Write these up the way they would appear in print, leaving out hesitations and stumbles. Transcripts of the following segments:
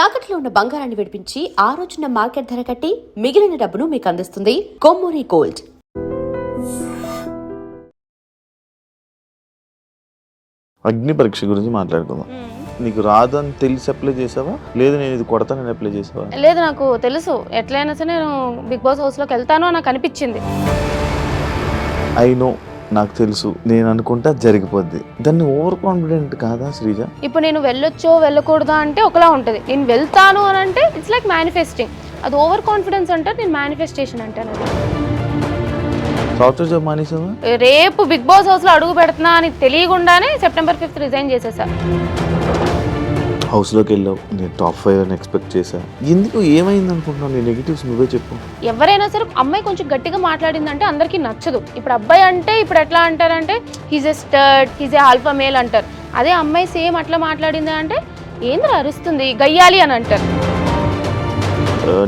తాకట్లో ఉన్న బంగారాన్ని విడిపించి ఆ రోజున మార్కెట్ ధర కట్టి మిగిలిన డబ్బును మీకు అందిస్తుంది కొమ్మూరి గోల్డ్. అగ్ని పరీక్ష గురించి మాట్లాడుకుందాం. నీకు రాదని తెలిసి అప్లై చేసావా, లేదు నేను ఇది కొడతానని అప్లై చేసావా? లేదు, నాకు తెలుసు ఎట్లయినా సరే నేను బిగ్ బాస్ హౌస్ లోకి వెళ్తాను అని నాకు అనిపించింది. ఐ నో, నాకు తెలుసు, నేను అనుకుంటా జరిగిపోద్ది. దాన్ని ఓవర్ కాన్ఫిడెంట్ కాదా శ్రీజ? ఇప్పుడు నేను వెళ్ళొచ్చో వెళ్ళకూడదా అంటే ఒకలా ఉంటుంది, నేను వెళ్తాను అని అంటే ఇట్స్ లైక్ మేనిఫెస్టింగ్. అది ఓవర్ కాన్ఫిడెన్స్ అంటే నేను మేనిఫెస్టేషన్ అంటాను. అది సాఫ్ట్వేర్ జాబ్ మానేసావా? రేపు బిగ్ బాస్ హౌస్ లో అడుగు పెడుతున్నా అని తెలియకుండానే September 5th రిజైన్ చేసేసా. హౌస్లోకి వెళ్ళావు, నేను టాప్ 5 అని ఎక్స్పెక్ట్ చేశా. ఎందుకు ఏమైంది అనుకుంటున్నావు? నీ నెగిటివ్స్ నువ్వే చెప్పు. ఎవరైనా సరే అమ్మాయి కొంచెం గట్టిగా మాట్లాడిందంటే అందరికీ నచ్చదు. ఇప్పుడు అబ్బాయి అంటే ఇప్పుడు ఎట్లా అంటారంటే he's a stud, he's a alpha male అంటారు. అదే అమ్మాయి సేమ్ అట్లా మాట్లాడింది అంటే ఏంద్ర అరుస్తుంది గయ్యాలి అని అంటారు.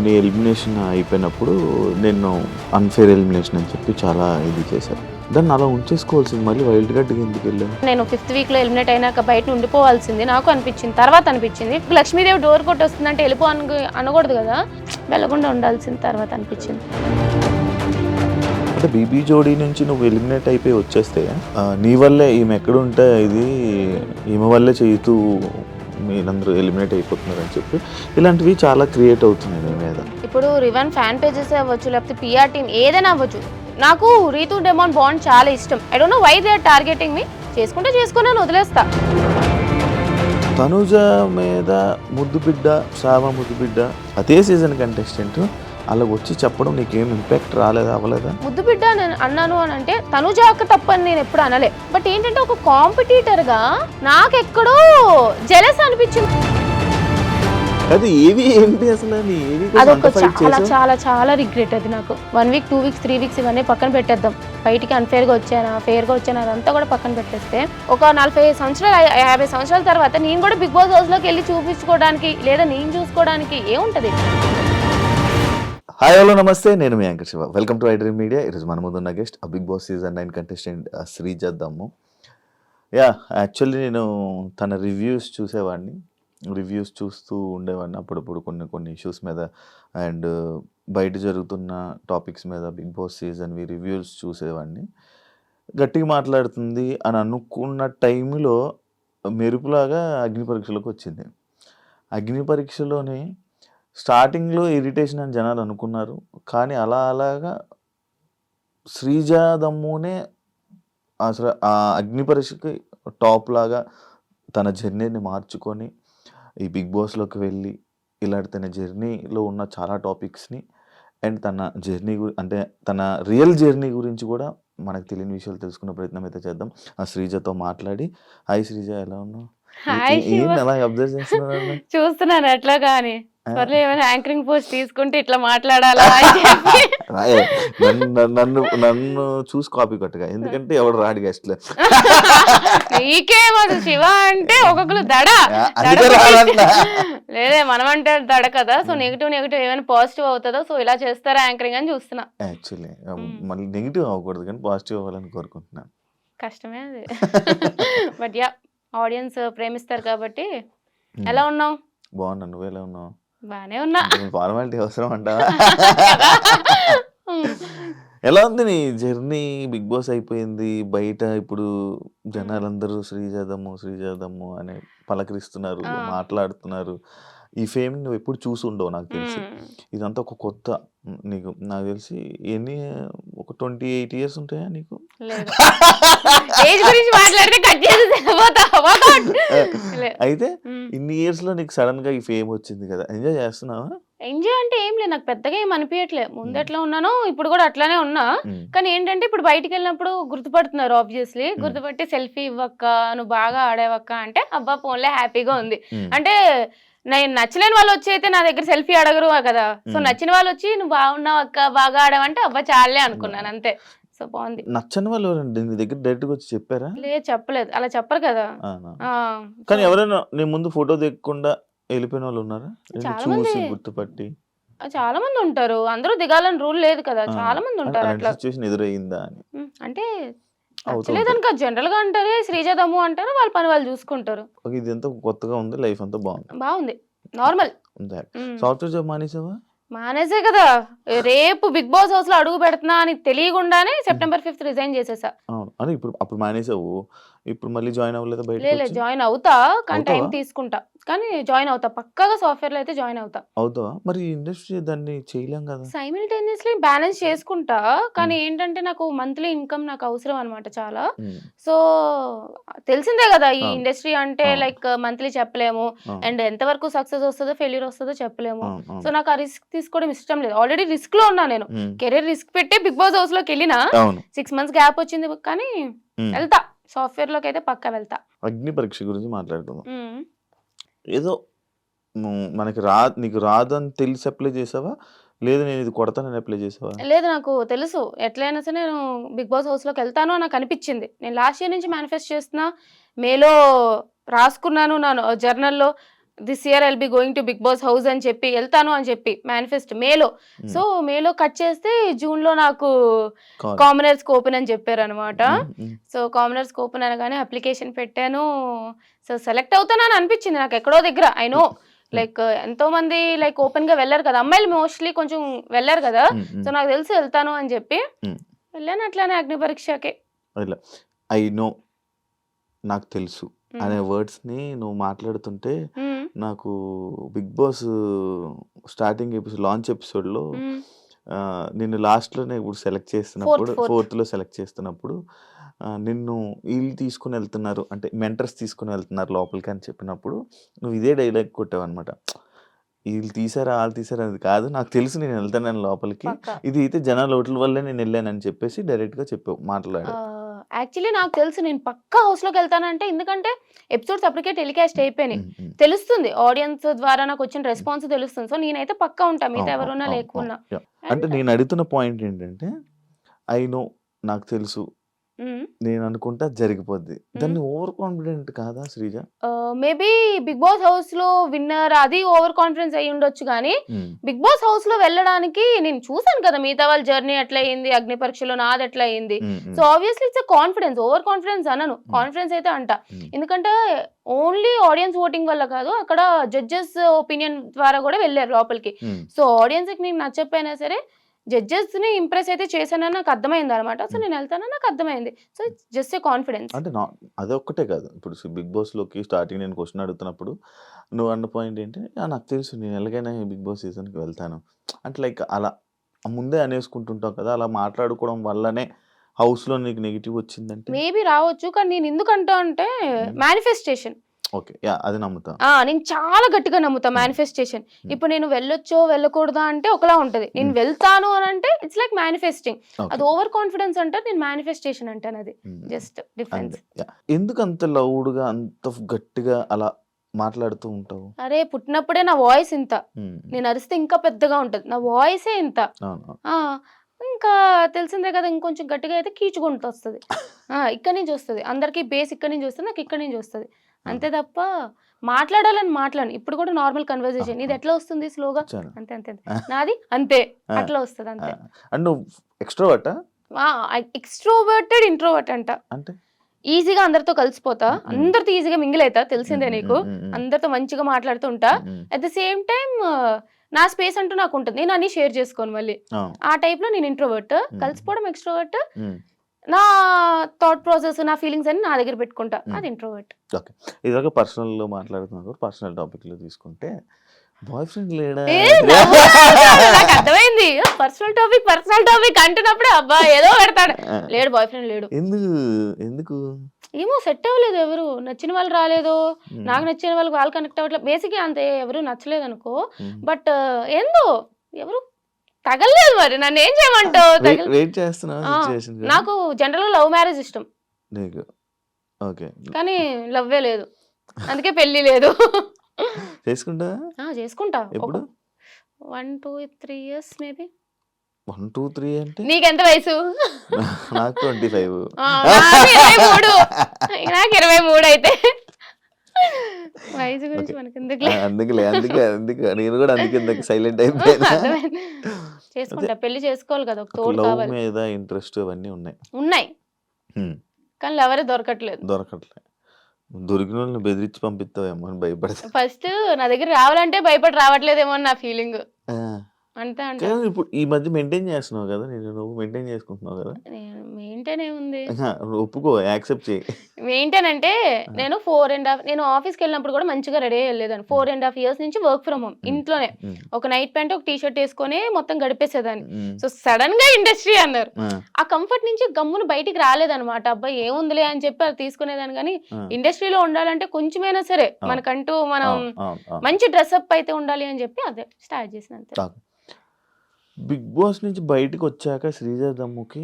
నీ ఎలిమినేషన్ అయిపోయినప్పుడు నేను అన్ఫేర్ ఎలిమినేషన్ అని చెప్పి చాలా ఇది చేశాను. దాన్ని అలా ఉంచేసుకోవాల్సింది, మళ్ళీ వైల్డ్ కార్డ్కి ఎందుకు వెళ్ళాను? నేను 5th వీక్లో ఎలిమినేట్ అయినాక బయట ఉండిపోవాల్సింది నాకు అనిపించింది. తర్వాత అనిపించింది లక్ష్మీదేవి డోర్ కొట్టి వస్తుందంటే వెళ్ళిపో అనకూడదు కదా, వెళ్ళకుండా ఉండాల్సింది తర్వాత అనిపించింది. అంటే బీబీ జోడీ నుంచి నువ్వు ఎలిమినేట్ అయిపోయి వచ్చేస్తే నీ వల్లే ఈమె ఎక్కడుంటే ఇది ఈమె వల్లే చేయుతూ మీరందరూ ఎలిమినేట్ అయిపోతున్నారు అని చెప్పి ఇలాంటివి చాలా క్రియేట్ అవుతున్నాయి మీ మీద. ఇప్పుడు రివన్ ఫ్యాన్ పేజెస్ అవ్వచ్చు, లేకపోతే పిఆర్ టీమ్ ఏదైనా అవ్వచ్చు. నాకు రీతు డెమాన్ బాండ్ చాలా ఇష్టం. I don't know why they are targeting me. చేసుకుంటే చేసుకుని వదిలేస్తా. తనుజ మీద ముద్దు బిడ్డ, శ్రావ ముద్దు బిడ్డ అదే సీజన్ కంటెస్టెంట్ అలా వచ్చి చెప్పడం నీకేం ఇంపాక్ట్ రాలేదా, అవ్వలేదా? ముద్దు బిడ్డ నేను అన్నాను అని అంటే తనుజ అక్క తప్పని నేను ఎప్పుడు అనలే. బట్ ఏంటంటే ఒక కాంపిటీటర్ గా నాకెక్కడో జెలస్ అనిపించింది. అది ఏవి ఏంటి అసలు? అదొక చాలా చాలా చాలా రిగ్రెట్. అది నాకు 1 వీక్ 2 వీక్స్ 3 వీక్స్ ఇవన్నీ పక్కన పెట్టేద్దాం. బయటికి అన్ఫేర్ గా వచ్చానా ఫేర్ గా వచ్చానా అదంతా కూడా పక్కన పెట్టేస్తే ఒక 40 సంవత్సరాలు 50 సంవత్సరాల తర్వాత నేను కూడా బిగ్ బాస్ హౌస్ లోకి వెళ్ళి చూపించుకోవడానికి లేదా నేను చూసుకోవడానికి ఏముంటది? హాయ్ హలో నమస్తే, నేను మీ anchor Shiva. Welcome to iDream media. ఈరోజు మన ముందున్న guest Bigg Boss season 9 contestant Sreeja Dammu. Actually నేను తన రివ్యూస్ చూసేవాడిని, రివ్యూస్ చూస్తూ ఉండేవాడిని అప్పుడప్పుడు కొన్ని ఇష్యూస్ మీద అండ్ బయట జరుగుతున్న టాపిక్స్ మీద బిగ్ బాస్ సీజన్వి రివ్యూస్ చూసేవాడిని. గట్టిగా మాట్లాడుతుంది అని అనుకున్న టైంలో మెరుపులాగా అగ్ని పరీక్షలోకి వచ్చింది. అగ్ని పరీక్షలోనే స్టార్టింగ్లో ఇరిటేషన్ అని జనాలు అనుకున్నారు, కానీ అలాగా శ్రీజ దమ్మునే అసలు ఆ అగ్ని పరీక్షకి టాప్ లాగా తన జర్నీని మార్చుకొని ఈ బిగ్ బాస్లోకి వెళ్ళి ఇలాంటి తన జర్నీలో ఉన్న చాలా టాపిక్స్ని అండ్ తన జర్నీ అంటే తన రియల్ జర్నీ గురించి కూడా మనకు తెలియని విషయాలు తెలుసుకునే ప్రయత్నం అయితే చేద్దాం. ఆ శ్రీజతో మాట్లాడి. హాయ్ శ్రీజ, ఎలా ఉన్నావు? ఏంటి అలా అబ్జర్వ్ చేస్తున్నాను? చూస్తున్నాను ఎట్లా కానీ ఏమైనా యాంకరింగ్ పోస్ట్ తీసుకుంటే ఇట్లా మాట్లాడాలా? నన్ను చూసి కాపీ కొట్టగా, ఎందుకంటే ఎవడు రాడు గెస్ట్లు. నీకేమదు శివ అంటే ఒక్కొక్కరు దడ లేదే, మనం అంటే దడ కదా. సో నెగిటివ్ ఏమైనా పాజిటివ్ అవుతుందో, సో ఇలా చేస్తారా యాంకరింగ్ అని చూస్తున్నా. యాక్చువల్లీ మళ్ళీ నెగిటివ్ అవ్వకూడదు కానీ పాజిటివ్ అవ్వాలని కోరుకుంటున్నాను. కష్టమే అది. బట్ ఆడియన్స్ ప్రేమిస్తారు కాబట్టి. ఎలా ఉన్నావు? బాగున్నా, నువ్వు ఎలా ఉన్నావు? బానే ఉన్నా. ఫార్మాలిటీ అవసరం అంటావా? ఎలా ఉంది నీ జర్నీ? బిగ్ బాస్ అయిపోయింది, బయట ఇప్పుడు జనాలందరూ శ్రీజాదమ్ము అని పలకరిస్తున్నారు, మాట్లాడుతున్నారు. ఈ ఫేమ్ నువ్వు ఎప్పుడు చూసి ఉండవు నాకు తెలిసి. ఇదంతా ఒక కొత్త నీకు. నాకు తెలిసి ఒక 28 years ఉంటాయా నీకు? అయితే ఇన్ని ఇయర్స్ లో నీకు సడన్ గా ఈ ఫేమ్ వచ్చింది కదా, ఎంజాయ్ చేస్తున్నావా? ఎంజాయ్ అంటే ఏం లేదు, నాకు పెద్దగా ఏం అనిపించట్లేదు. ముందు ఎట్లా ఉన్నానో ఇప్పుడు కూడా అట్లానే ఉన్నా. కానీ ఏంటంటే ఇప్పుడు బయటికి వెళ్ళినప్పుడు గుర్తుపడుతున్నారు, ఆబ్వియస్లీ గుర్తుపట్టి సెల్ఫీ ఇవ్వక్క, నువ్వు బాగా ఆడేవక్క అంటే అబ్బా ఫోన్లే హ్యాపీగా ఉంది. అంటే నేను నచ్చలేని వాళ్ళు వచ్చి అయితే నా దగ్గర సెల్ఫీ అడగరు కదా. సో నచ్చిన వాళ్ళు వచ్చి నువ్వు బాగున్నావు అక్క, బాగా ఆడావంటే అబ్బా చాలే అనుకున్నాను, అంతే. సో బాగుంది. నచ్చని వాళ్ళు నీ దగ్గర డైరెక్ట్ గా వచ్చి చెప్పారా? లేదు, చెప్పలేదు, అలా చెప్పరు కదా. కానీ ఎవరైనా నీ ముందు ఫోటో దిగకుండా వెళ్ళిపోయిన వాళ్ళు ఉన్నారా? చూసి గుర్తుపట్టి చాలా మంది ఉంటారు. అందరూ దిగాలని రూల్ లేదు కదా, చాలా మంది ఉంటారు. అట్లా సిచువేషన్ ఎదురయ్యిందా అని అంటే నచ్చలేదనుక జనరల్ గా అంటారే శ్రీజాదమ్ము అంటారు, వాళ్ళ పని వాళ్ళు చూసుకుంటారు. ఇది ఎంత కొత్తగా ఉంది, లైఫ్ అంతా బాగుంది. బాగుంది, నార్మల్. సాఫ్ట్వేర్ జాబ్ మానేసావా? మానేసే కదా, రేపు బిగ్ బాస్ హౌస్ లో అడుగు పెడుతున్నా అని తెలియకుండానే సెప్టెంబర్ 5th రిజైన్ చేసేసా. అవును. అని ఇప్పుడు అప్పుడు మానేసావు. ఇప్పుడు మళ్ళీ జాయిన్ అవ్వలేదా బయటకి లేదు వచ్చి? జాయిన్ అవుతా, కానీ టైం అవుతావా? తీసుకుంటా, కానీ జాయిన్ అవుతా పక్కాగా. సాఫ్ట్వేర్ లో అయితే జాయిన్ అవుతా. అవుతావా? మరి ఇండస్ట్రీ దాన్ని చేయలేం కదా? సైమిల్టేనియస్లీ బ్యాలెన్స్ చేసుకుంటా, కానీ హ్మ్. ఏంటంటే నాకు మంత్లీ ఇన్కమ్ నాకు అవసరం అనమాట చాలా. హ్మ్. సో తెలిసిందే కదా ఈ అవును. ఇండస్ట్రీ అంటే, అవును. లైక్ మంత్లీ చెప్పలేము, అవును. అండ్ ఎంతవరకు సక్సెస్ వస్తుందో ఫెయిల్యూర్ వస్తుందో చెప్పలేము. అవును. సో అవును. నాకు ఆ రిస్క్ తీసుకోవడం ఇష్టం లేదు. ఆల్రెడీ రిస్క్ లో ఉన్నా నేను. హ్మ్. కెరీర్ రిస్క్ పెట్టి బిగ్ బాస్ హౌస్ లోకి వెళ్ళినా అవును. 6 months గ్యాప్ వచ్చింది, కానీ హ్మ్. వెళ్తా, సాఫ్ట్వేర్ లోకి అయితే పక్కా వెళ్తా. అగ్ని పరీక్ష గురించి మాట్లాడుకుందాం. ఉమ్. ఏదో మనకి నీకు రాదని తెలిసి అప్లై చేసావా? లేదు నేను ఇది కొడతానని అప్లై చేసావా? లేదు నాకు తెలుసు ఎట్లయినా సరే నేను బిగ్ బాస్ హౌస్ లోకి వెళ్తాను అని నాకు అనిపించింది. నేను లాస్ట్ ఇయర్ నుంచి మేనిఫెస్ట్ చేస్తున్నా, మేలో రాసుకున్నాను నా జర్నల్లో, this year I'll be going to Bigg Boss house అని చెప్పి వెళ్తాను అని చెప్పి మేనిఫెస్ట్ మేలో. హ్మ్. సో మేలో కట్ చేస్తే జూన్లో నాకు కాల్. కామనర్స్ ఓపెన్ అని చెప్పారు అనమాట. హ్మ్. హ్మ్. సో కామనర్స్ ఓపెన్ అనగానే అప్లికేషన్ పెట్టాను. సో సెలెక్ట్ అవుతానని అనిపించింది నాకు ఎక్కడో దగ్గర. ఐ నో లైక్ ఎంతో మంది లైక్ ఓపెన్ గా వెళ్ళారు కదా, అమ్మాయిలు మోస్ట్లీ కొంచెం వెళ్ళారు కదా. హ్మ్. హ్మ్. సో నాకు తెలిసి వెళ్తాను అని చెప్పి హ్మ్. వెళ్ళాను అట్లానే అగ్ని పరీక్షకి. ఇట్లా ఐ నో, నాకు తెలుసు అనే వర్డ్స్‌ని నువ్వు మాట్లాడుతుంటే నాకు 'బిగ్ బాస్' స్టార్టింగ్ లాంచ్ ఎపిసోడ్‌లో నిన్ను లాస్ట్‌లోనే ఇప్పుడు సెలెక్ట్ చేస్తున్నప్పుడు ఫోర్త్ ఫోర్త్‌లో సెలెక్ట్ చేస్తున్నప్పుడు నిన్ను ఈళ్ళు తీసుకొని వెళ్తున్నారు అంటే మెంటర్స్ తీసుకొని వెళ్తున్నారు లోపలికి అని చెప్పినప్పుడు నువ్వు ఇదే డైలాగ్ కొట్టావన్నమాట. ఈళ్ళు తీశారా, ఆళ్ళు తీశారా అది కాదు. నాకు తెలుసు నేను వెళ్తానని లోపలికి. పక్కా. ఇది అయితే జనాల ఓట్ల వల్లే నేను వెళ్ళానని చెప్పేసి డైరెక్ట్‌గా చెప్పావు. మాట్లాడావు. యాక్చువల్లీ నాకు తెలుసు నేను పక్కా హౌస్ లోకి వెళ్తానంటే, ఎందుకంటే ఎపిసోడ్స్ అప్పటికే టెలికాస్ట్ అయిపోయినాయి. హ్మ్. హ్మ్. తెలుస్తుంది ఆడియన్స్ ద్వారా నాకు వచ్చిన రెస్పాన్స్ తెలుస్తుంది. సో నేనైతే పక్కా ఉంటా, మిగతా అవును. అవును. ఎవరున్నా అవును. అవును. లేకున్నా. యాహ్! అంటే అండ్ నేను అడుగుతున్న పాయింట్ ఏంటంటే, ఐ నో, నాకు తెలుసు, నేను అనుకుంటా జరిగిపోద్ది. దాన్ని ఓవర్ కాన్ఫిడెంట్ కాదా Sreeja? Maybe Bigg Boss house లో విన్నర్ అది ఓవర్ కాన్ఫిడెన్స్ అయ్యి ఉండొచ్చు, కానీ హ్మ్. బిగ్ బాస్ హౌస్ లో వెళ్ళడానికి నేను చూసాను కదా మిగతా వాళ్ళ జర్నీ ఎట్లా అయింది, అగ్ని పరీక్షలో నాది ఎట్లా అయింది. హ్మ్. సో హ్మ్. Obviously it's confidence, over confidence అనను, హ్మ్. కాన్ఫిడెన్స్ అయితే అంట. హ్మ్. ఎందుకంటే ఓన్లీ ఆడియన్స్ ఓటింగ్ వల్ల కాదు, అక్కడ జడ్జెస్ ఒపీనియన్ ద్వారా కూడా వెళ్ళారు లోపలికి. హ్మ్. సో ఆడియన్స్ కి నేను నచ్చకపోయినా సరే జడ్జెస్ ని ఇంప్రెస్ అయితే చేశానని నాకు అర్థమైంది అనమాట. సో హ్మ్. నేను వెళ్తానని నాకు అర్థమైంది. So it's just a confidence. అంటే అదొక్కటే కాదు. ఇప్పుడు 'బిగ్ బాస్‌లోకి' స్టార్టింగ్ నేను క్వెషన్ అడుగుతున్నప్పుడు నువ్వు అన్న పాయింట్ ఏంటి? నాకు తెలుసు నేను ఎలాగైనా ఈ 'బిగ్ బాస్' సీజన్‌కి వెళ్తాను. అంటే లైక్ అలా ముందే అనేసుకుంటుంటావు కదా! అలా మాట్లాడుకోవడం వల్లనే హౌస్‌లో నీకు నెగెటివ్ వచ్చిందంటే? మేబీ రావచ్చు, కానీ నేను ఎందుకంటా అంటే హ్మ్. మేనిఫెస్టేషన్. ఓకే. యాహ్! అది నమ్ముతా. నేను చాలా గట్టిగా నమ్ముతా హ్మ్. మేనిఫెస్టేషన్. హ్మ్. ఇప్పుడు నేను వెళ్ళొచ్చో, వెళ్ళకూడదా అంటే ఒకలా ఉంటది. నేను హ్మ్. వెళ్తాను అని అంటే ఇట్స్ లైక్ మేనిఫెస్టింగ్. ఓకే. అది ఓవర్ కాన్ఫిడెన్స్ అంటారు, నేను మేనిఫెస్టేషన్ అంటాను. అది హ్మ్. Just difference. అంతే. యాహ్! ఎందుకంత లౌడ్‌గా అంత గట్టిగా అలా మాట్లాడుతూ ఉంటావు? అరే పుట్టినప్పుడే నా వాయిస్ ఇంత. హ్మ్. నేను అరిస్తే ఇంకా పెద్దగా ఉంటది. నా వాయిసే ఇంత. అవును. ఆ! ఇంకా తెలిసిందే కదా, ఇంకొంచెం గట్టిగా అయితే కీచుగొంతొస్తది. ఇక్కడి నుంచి వస్తది. అందరికి బేస్ ఇక్కడి నుంచి వస్తది, నాకు ఇక్కడి నుంచి వస్తది. ఆ! అంతే తప్ప మాట్లాడాలని మాట్లాడను. ఇప్పుడు కూడా నార్మల్ ఆ! కన్వర్జేషన్. ఆ! ఇది ఎట్లా వస్తుంది స్లోగా? చాలా. అంతే అంతే అంతే. ఆ! నాది అంతే. ఆ! అట్లా వస్తది ఆ! అంతే. అండ్ నువ్వు ఎక్స్‌ట్రోవర్టా? ఆ! ఎక్స్‌ట్రోవర్టెడ్, ఇంట్రోవర్ట్ అంట. అంటే? ఈజీగా అందరితో కలిసిపోతా. హ్మ్. హ్మ్. అందరితో ఈజీగా మింగిల్ అయితా, హ్మ్. తెలిసిందే హ్మ్. నీకు. హ్మ్. హ్మ్. అందరితో మంచిగా మాట్లాడుతూ ఉంటా. హ్మ్. హ్మ్. అట్ ద సేమ్ టైమ్ నా స్పేస్ అంటూ నాకుంటది. నేను అన్నీ షేర్ చేసుకోను మళ్ళీ. అవును. ఆ టైప్‌లో నేను ఇంట్రోవర్ట్. హ్మ్. కలిసిపోవడం ఎక్స్‌ట్రోవర్ట్. హ్మ్. నా థాట్ ప్రాసెస్, నా ఫీలింగ్స్ అన్నీ నా దగ్గర పెట్టుకుంటా. హ్మ్. అది ఇంట్రోవర్ట్. ఓకే. ఇదివరకు పర్సనల్‌లో మాట్లాడుతున్నాం కాబట్టి పర్సనల్ టాపిక్‌లో తీసుకుంటే బాయ్ ఫ్రెండ్ లేడా? నవ్వుతున్నాడు. నాకర్థమైంది. పర్సనల్ టాపిక్ అంటున్నప్పుడే అబ్బా ఏదో పెడతాడు. ఆ! లేడు, బాయ్ ఫ్రెండ్ లేడు. ఎందుకు? ఎందుకు? ఏమో సెట్ అవ్వలేదు ఎవరు. నచ్చిన వాళ్ళు రాలేదు. హ్మ్. నాకు నచ్చిన వాళ్ళు కనెక్ట్ అవ్వట్లేదు. బేసిక్‌గా అంతే, ఎవరు నచ్చలేదనుకో. హ్మ్. బట్ ఏందో ఎవరు తగలలేదు మరి. నన్నేం చేయమంటావు? వెయిట్ చేస్తున్నావా ఆ! సిట్యుయేషన్ కోసం? నాకు జనరల్‌గా లవ్ మ్యారేజ్ ఇష్టం. నీకు. ఓకే. కానీ లవ్వే లేదు. అందుకే పెళ్లి లేదు. చేసుకుంటావా? చేసుకుంటా. ఒక ఎప్పుడు? 1, 2, 3 ఇయర్స్ మేబీ. 1, 2, 3 అంటే? నీకెంత వయసు? నాకు 25. నాకు 23. నాకు 23 అయితే. వయసు ఓకే. గురించి మనకెందుకులే. అందుకే నేను కూడా అందుకే ఇందాక సైలెంట్ అయిపోయినా. అర్థమైంది. అదే చేసుకుంటా. పెళ్లి చేసుకోవాలి కదా, ఒక నాకు తోడు లవ్ కావాలి. మీద ఇంట్రెస్ట్ అవన్నీ ఉన్నాయి. ఉన్నాయి. హ్మ్. కానీ లవరే దొరకట్లేదు. దొరకట్లే. దొరికిన వాళ్ళని బెదిరించి పంపిస్తావేమో అని భయపడతా. ఫస్ట్ నా దగ్గర రావాలంటే భయపడి రావట్లేదేమో అని నా ఫీలింగ్. ఆ! అంతే అంట. కానీ ఇప్పుడు ఈ మధ్య మెయింటైన్ చేస్తున్నావు కదా! నువ్వు మెయింటైన్ చేసుకుంటున్నావు కదా! నేను మెయింటైన్ ఏముంది? అహా! ఒప్పుకో, యాక్సెప్ట్ చెయ్యి. మెయింటైన్ అంటే ఆ! నేను 4 నేను ఆఫీస్‌కెళ్ళినప్పుడు కూడా మంచిగా రెడీ అయ్యి వెళ్ళేదాన్ని. 4 ½ ఇయర్స్ నుంచి వర్క్ ఫ్రమ్ హోమ్. హ్మ్. ఇంట్లోనే. హ్మ్. ఒక నైట్ ప్యాంట్, ఒక టీ షర్ట్ ఏసుకొని మొత్తం గడిపేసేదాన్ని. హ్మ్. సో, సడెన్‌గా ఇండస్ట్రీ అన్నారు. ఆ! ఆ కంఫర్ట్ నుంచి గమ్మున బయటికి రాలేదనమాట. అబ్బా! ఏముందిలే అని చెప్పి అది తీసుకునేదాన్ని గానీ, ఆ! ఇండస్ట్రీలో ఉండాలంటే కొంచెమైనా సరే అవును. మనకంటూ మనం అవును. అవును. అవును. మంచి డ్రెసప్ అయితే ఉండాలి అని చెప్పి అదే స్టార్ట్ చేశాను అంతే. కాదు. 'బిగ్ బాస్' నుంచి బయటికొచ్చాక శ్రీజ దమ్ముకి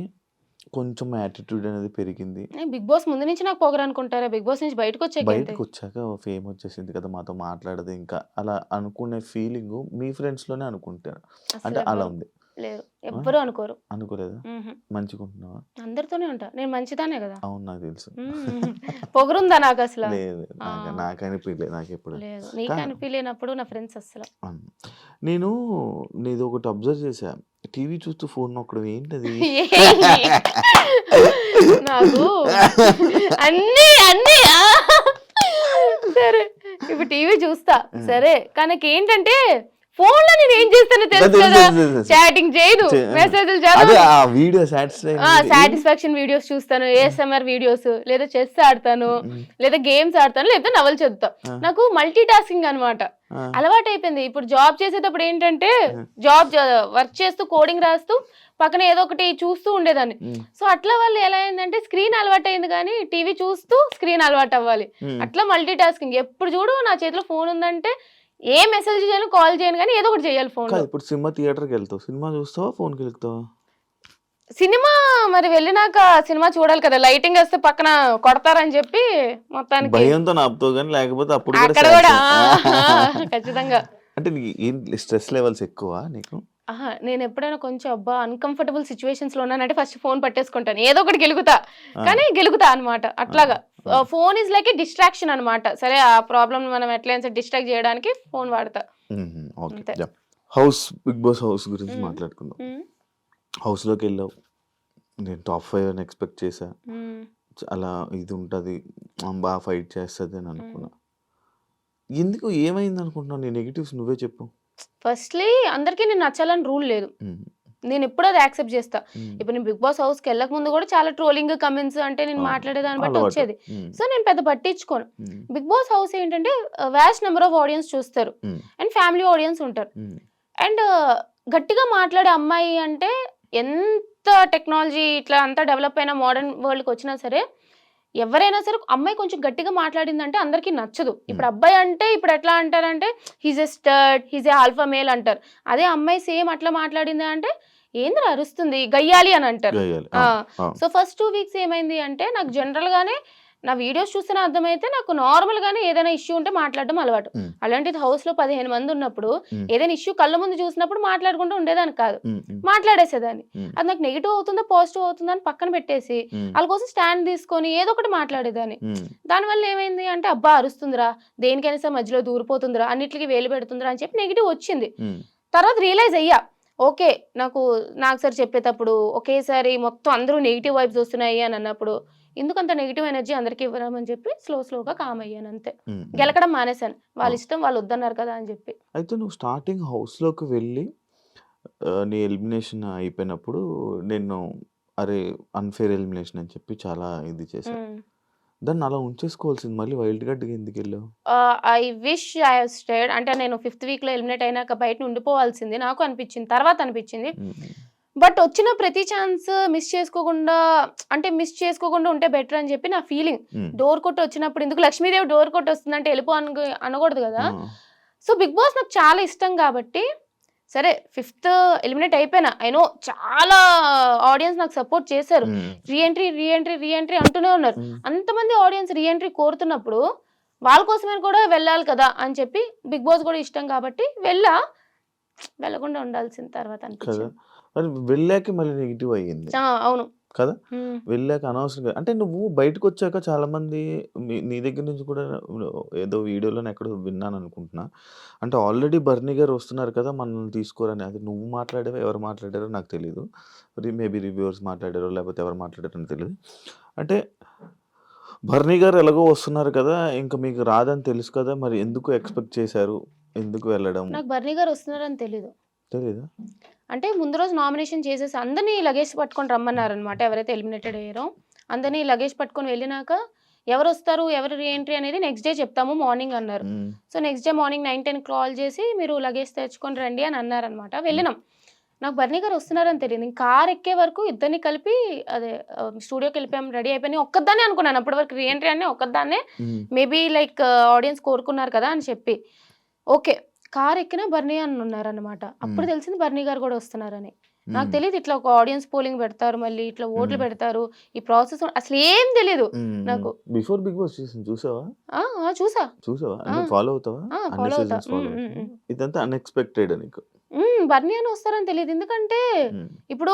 కొంచెం యాటిట్యూడ్ అనేది పెరిగింది. బిగ్ బాస్ ముందు నుంచి నాకు పొగరనుకుంటారా? బిగ్ బాస్ నుంచి బయటకొచ్చాకేంటి? బయటికొచ్చాక ఫేమ్ వచ్చేసింది కదా! మాతో మాట్లాడదు ఇంకా అలా అనుకునే ఫీలింగు మీ ఫ్రెండ్స్‌లోనే అనుకుంటారు. అంటే అలా అసలెవ్వరు ఉంది. లేరు. ఆ! ఎవ్వరు అనుకోరు. అనుకోలేదా? హుహు. మంచిగుంటున్నావా? అందరితోనే ఉంటా. నేను మంచిదాన్నే గదా! అవును, నాకు తెలుసు. హ్మ్. పొగరుందా నాకసల? లేదు. ఆ! నాకనిపియలే నాకెప్పుడు. లేదు. కా నీకనిపియలేనప్పుడు నా ఫ్రెండ్స్ అస్సల. అవును. నేను నీదొకటి అబ్జర్వ్ చేశా. టీవీ చూస్తూ ఫోన్ నొక్కడం ఏంటది? ఏంటి? నాకు అన్నీ ఆ! సరే. ఇప్పుడు టీవీ చూస్తా. ఆ! సరే. కానీ నాకేంటంటే ఫోన్‌లో నేనేం చేస్తానో తెలుసు తెలుసు. కదా! తెలుసు. తెలుసు. చాటింగ్ చేయదు. ఆ! మెసేజ్‌లు అదే చదవను. ఆ వీడియో సాటిస్ఫైయింగ్ వీడియో ఏం సాటిస్ఫాక్షన్ వీడియోస్ చూస్తాను. ఏఎస్ఎంఆర్ వీడియోస్ లేదా చెస్ ఆడతాను. హ్మ్. లేదా గేమ్స్ ఆడతాను. లేకపోతే నవలు చదువుతా. ఆ! నాకు మల్టీ టాస్కింగ్ అనమాట. ఆ! అలవాటైపోయింది. ఇప్పుడు జాబ్ చేసేటప్పుడు ఏంటంటే ఆ! వర్క్ చేస్తూ కోడింగ్ రాస్తూ పక్కన ఏదో ఒకటి చూస్తూ ఉండేదాన్ని. హ్మ్. సో, అట్లా వల్ల ఎలా అయిందంటే స్క్రీన్ అలవాటయింది గానీ టీవీ చూస్తూ స్క్రీన్ అలవాటవ్వాలి. హ్మ్. అట్లా మల్టీ టాస్కింగ్. ఎప్పుడు చూడు నా చేతిలో ఫోన్ ఉందంటే ఏ మెసేజ్ చేయను, కాల్ చేయను గానీ ఏదో ఒకటి చేయాలి ఫోన్‌లో. కాదు, ఇప్పుడు సినిమా థియేటర్‌కెళ్తావు. సినిమా చూస్తావా? ఫోన్‌కెలుకుతావా? సినిమా మరి వెళ్ళినాక సినిమా చూడాలి కదా! లైటింగొస్తే పక్కన కొడతారని చెప్పి మొత్తానికి భయంతోని ఆపుతావు గాని లేకపోతే అప్పుడు కూడా అక్కడ గూడా ఖచ్చితంగా. అంటే నీకు ఏంటి స్ట్రెస్ లెవెల్స్ ఎక్కువా నీకు? అహా! నేనెప్పుడైనా కొంచెం అబ్బా! అన్‌కంఫర్టబుల్ సిట్యుయేషన్స్‌లో ఉన్నానంటే ఫస్ట్ ఫోన్ పట్టేసుకుంటాను. ఏదో ఒకటి గెలుకుతా. ఆ! కానీ గెలుకుతా అనమాట. ఆ! అట్లాగా. ఆ! Phone is like a distraction అనమాట. సరే ఆ ప్రాబ్లమ్‌ని మనం ఎట్లైనా సరే డిస్ట్రాక్ట్ చేయడానికి ఫోన్ వాడతా. హుహు. ఓకే. అంతే. యాహ్! బిగ్ బాస్ హౌస్ గురించి హ్మ్. మాట్లాడుకుందాం. హ్మ్. హౌస్‌లోకెళ్ళావు. నేను టాప్ 5 అని ఎక్స్‌పెక్ట్ చేశా. హ్మ్. చాలా ఇది ఉంటది. ఫైట్ చేస్తది అని హ్మ్. అనుకున్నా. ఎందుకు ఏమైందనుకుంటున్నావు? నీ నెగెటివ్స్ నువ్వే చెప్పు. ఫస్ట్‌లీ అందరికి నేను నచ్చాలని రూల్ లేదు. హ్మ్. నేనెప్పుడు అది యాక్సెప్ట్ చేస్తా. హ్మ్. ఇప్పుడు నేను 'బిగ్ బాస్' హౌస్‌కెళ్ళక ముందు కూడా చాలా ట్రోలింగ్, కమెంట్స్ అంటే నేను అవును. మాట్లాడే దాన్ని బట్టి అలవాటు. వచ్చేది. హ్మ్. సో, నేను పెద్ద పట్టించుకోను. హ్మ్. 'బిగ్ బాస్' హౌస్ ఏంటంటే వాస్ట్ నంబర్ ఆఫ్ ఆడియన్స్ చూస్తారు. హ్మ్. అండ్ ఫ్యామిలీ ఆడియన్స్ ఉంటారు. హ్మ్. అండ్ గట్టిగా మాట్లాడే అమ్మాయి అంటే ఎంత టెక్నాలజీ ఇట్లా అంతా డెవలప్ అయిన మోడర్న్ వరల్డ్‌కొచ్చినా సరే, ఎవరైనా సరే అమ్మాయి కొంచెం గట్టిగా మాట్లాడిందంటే అందరికీ నచ్చదు. హ్మ్. ఇప్పుడు అబ్బాయి అంటే ఇప్పుడు ఎట్లా అంటారంటే he's a stud, he's a alpha male అంటారు. అదే అమ్మాయి సేమ్ అట్లా మాట్లాడింది అంటే ఏందిరా అరుస్తుంది గయ్యాళి అని అంటారు. గయ్యాలి. ఆ! అవును. అవును. సో, ఫస్ట్ 2 వీక్స్ ఏమైంది అంటే నాకు జనరల్‌గానే నా వీడియోస్ చూస్తేనే అర్థమైతే నాకు నార్మల్‌గానే ఏదైనా ఇష్యూ ఉంటే మాట్లాడడం అలవాటు. హ్మ్. అలాంటిది హౌస్‌లో 15 మంది ఉన్నప్పుడు హ్మ్. ఏదైనా ఇష్యూ కళ్ళ ముందు చూసినప్పుడు మాట్లాడుకుంటూ ఉండేదాన్ని కాదు. హ్మ్. హ్మ్. మాట్లాడేసేదాన్ని. హ్మ్. అది నాకు నెగెటివ్ అవుతుందా, పాజిటివ్ అవుతుందా అని పక్కన పెట్టేసి హ్మ్. ఆళ్ళ కోసం స్టాండ్ తీసుకొని ఏదో ఒకటి మాట్లాడేదాన్ని. హ్మ్. దానివల్ల ఏమైంది అంటే అబ్బా! అరుస్తుందిరా, దేనికైనా సరే మధ్యలో దూరిపోతుందిరా, అన్నిట్లికి వేలు పెడుతుందిరా అని చెప్పి నెగెటివ్ వచ్చింది. హ్మ్. తర్వాత రియలైజ్ అయ్యా. ఓకే. నాకు సార్ చెప్పేటప్పుడు ఒకేసారి మొత్తం అందరూ నెగెటివ్ వైబ్స్ వస్తున్నాయి అని అన్నప్పుడు, ఎందుకంత నెగెటివ్ ఎనర్జీ అందరికి ఇవ్వడం అని చెప్పి స్లోగా కామ్ అయ్యాను అంతే. హ్మ్. హ్మ్. గెలకడం మానేశాను. వాళ్ళ ఓహ్! ఇష్టం వాళ్ళు వద్దన్నారు కదా అని చెప్పి. అయితే నువ్వు స్టార్టింగ్ హౌస్‌లోకి వెళ్ళి నీ ఎలిమినేషన్ అయిపోయినప్పుడు నిన్ను అరే! అన్‌ఫెయిర్ ఎలిమినేషన్ అని చెప్పి చాలా ఇది చేశారు. హ్మ్. దాన్ని అలా ఉంచేసుకోవాల్సింది మళ్ళీ వైల్డ్ కార్డ్‌గా ఎందుకెళ్ళావు? I wish I have stayed అంటే నేను ఫిఫ్త్ వీక్‌లో ఎలిమినేట్ అయినాక బయట ఉండిపోవాల్సింది. నాకు అనిపించింది. తర్వాత అనిపించింది. హ్మ్. బట్ వచ్చిన ప్రతి ఛాన్స్ మిస్ చేసుకోకుండా ఉంటే బెటర్ అని చెప్పి నా ఫీలింగ్. హ్మ్. డోర్ కొట్టి వచ్చినప్పుడు ఎందుకు లక్ష్మీదేవి డోర్ కొట్టి వస్తుందంటే ఎళ్ళిపో అనకూడదు గదా! ఆ! సో, 'బిగ్ బాస్' నాకు చాలా ఇష్టం కాబట్టి సరే ఫిఫ్త్ ఎలిమినేట్ అయిపోయినా. ఐ నో చాలా ఆడియన్స్ నాకు సపోర్ట్ చేశారు. హ్మ్. రీ ఎంట్రీ అంటూనే ఉన్నారు. హ్మ్. అంతమంది ఆడియన్స్ రీ ఎంట్రీ కోరుతున్నప్పుడు వాళ్ళ కోసమే కూడా వెళ్ళాలి కదా! అని చెప్పి 'బిగ్ బాస్' కూడా ఇష్టం కాబట్టి వెళ్ళకుండా ఉండాల్సింది తర్వాత కదా! అనిపించింది. మరి వెళ్ళాక మళ్ళీ నెగెటివ్ అయ్యింది. అవును. కదా! హ్మ్. వెళ్ళాక అనవసరంగా అంటే నువ్వు బయటకొచ్చాక చాలామంది నీ దగ్గర నుంచి కూడా ఏదో వీడియోలోనో ఎక్కడో విన్నాననుకుంటున్నా. అంటే ఆల్రెడీ బర్నీ గారు వస్తున్నారు కదా! మనల్ని తీసుకోరని. అది నువ్వు మాట్లాడావో, ఎవరు మాట్లాడారో నాకు తెలీదు. మేబీ రివ్యూవర్స్ మాట్లాడారో, లేకపోతే ఎవరు మాట్లాడారో నాకు తెలీదు. అంటే భరణి గారు ఎలాగో వస్తున్నారు కదా! ఇంకా మీకు రాదని తెలుసు కదా! మరి ఎందుకు ఎక్స్‌పెక్ట్ చేశారు? ఎందుకు వెళ్ళడం? నాకు బర్నీ గారు వస్తున్నారని తెలీదు. తెలీదా? అంటే ముందు రోజు నామినేషన్ చేసేసి అందరిని లగేజ్ పట్టుకొని రమ్మన్నారనమాట. ఎవరైతే ఎలిమినేటెడ్ అయ్యారో అందరిని లగేజ్ పట్టుకొని వెళ్ళినాక ఎవరొస్తారు, ఎవరు రీఎంట్రీ అనేది నెక్స్ట్ డే చెప్తాము మార్నింగ్ అన్నారు. హ్మ్. So next day morning 9, 10 call చేసి మీరు లగేజ్ తెచ్చుకొని రండి అని అన్నారనమాట. వెళ్ళినాం. నాకు బర్నీ గారు వస్తున్నారని తెలియదు. ఇంక కార్ ఎక్కే వరకు ఇద్దరిని కలిపి అదే స్టూడియోకి వెళ్ళిపోయాం, రెడీ అయిపోయి ఒక్కదాన్నే అనుకున్నాను. అప్పటి వరకు రీఎంట్రీ అని ఒక్కదాన్నే హ్మ్. మేబీ లైక్ ఆడియన్స్ కోరుకున్నారు కదా అని చెప్పి. ఓకే. కార్ ఎక్కినా బర్నీ అని ఉన్నారనమాట. అప్పుడు తెలిసింది బర్నీ గారు కూడా వస్తున్నారని. నాకు తెలీదు ఇట్లా ఒక ఆడియన్స్ పోలింగ్ పెడతారు, మళ్ళీ ఇట్లా ఓట్లు పెడతారు, ఈ ప్రాసెస్ అసలు ఏం తెలీదు నాకు. బిఫోర్ బిగ్ బాస్ చూసావా? చూసా. చూసావా? అంటే ఫాలో అవుతావా? అన్ని ఫాలో అవుతా. సీజన్స్ ఫాలో అవుతావా? ఇదంతా అన్‌ఎక్స్‌పెక్టెడ్ నీకు. బర్నీ అని వస్తారని తెలియదు. ఎందుకంటే హ్మ్. ఇప్పుడు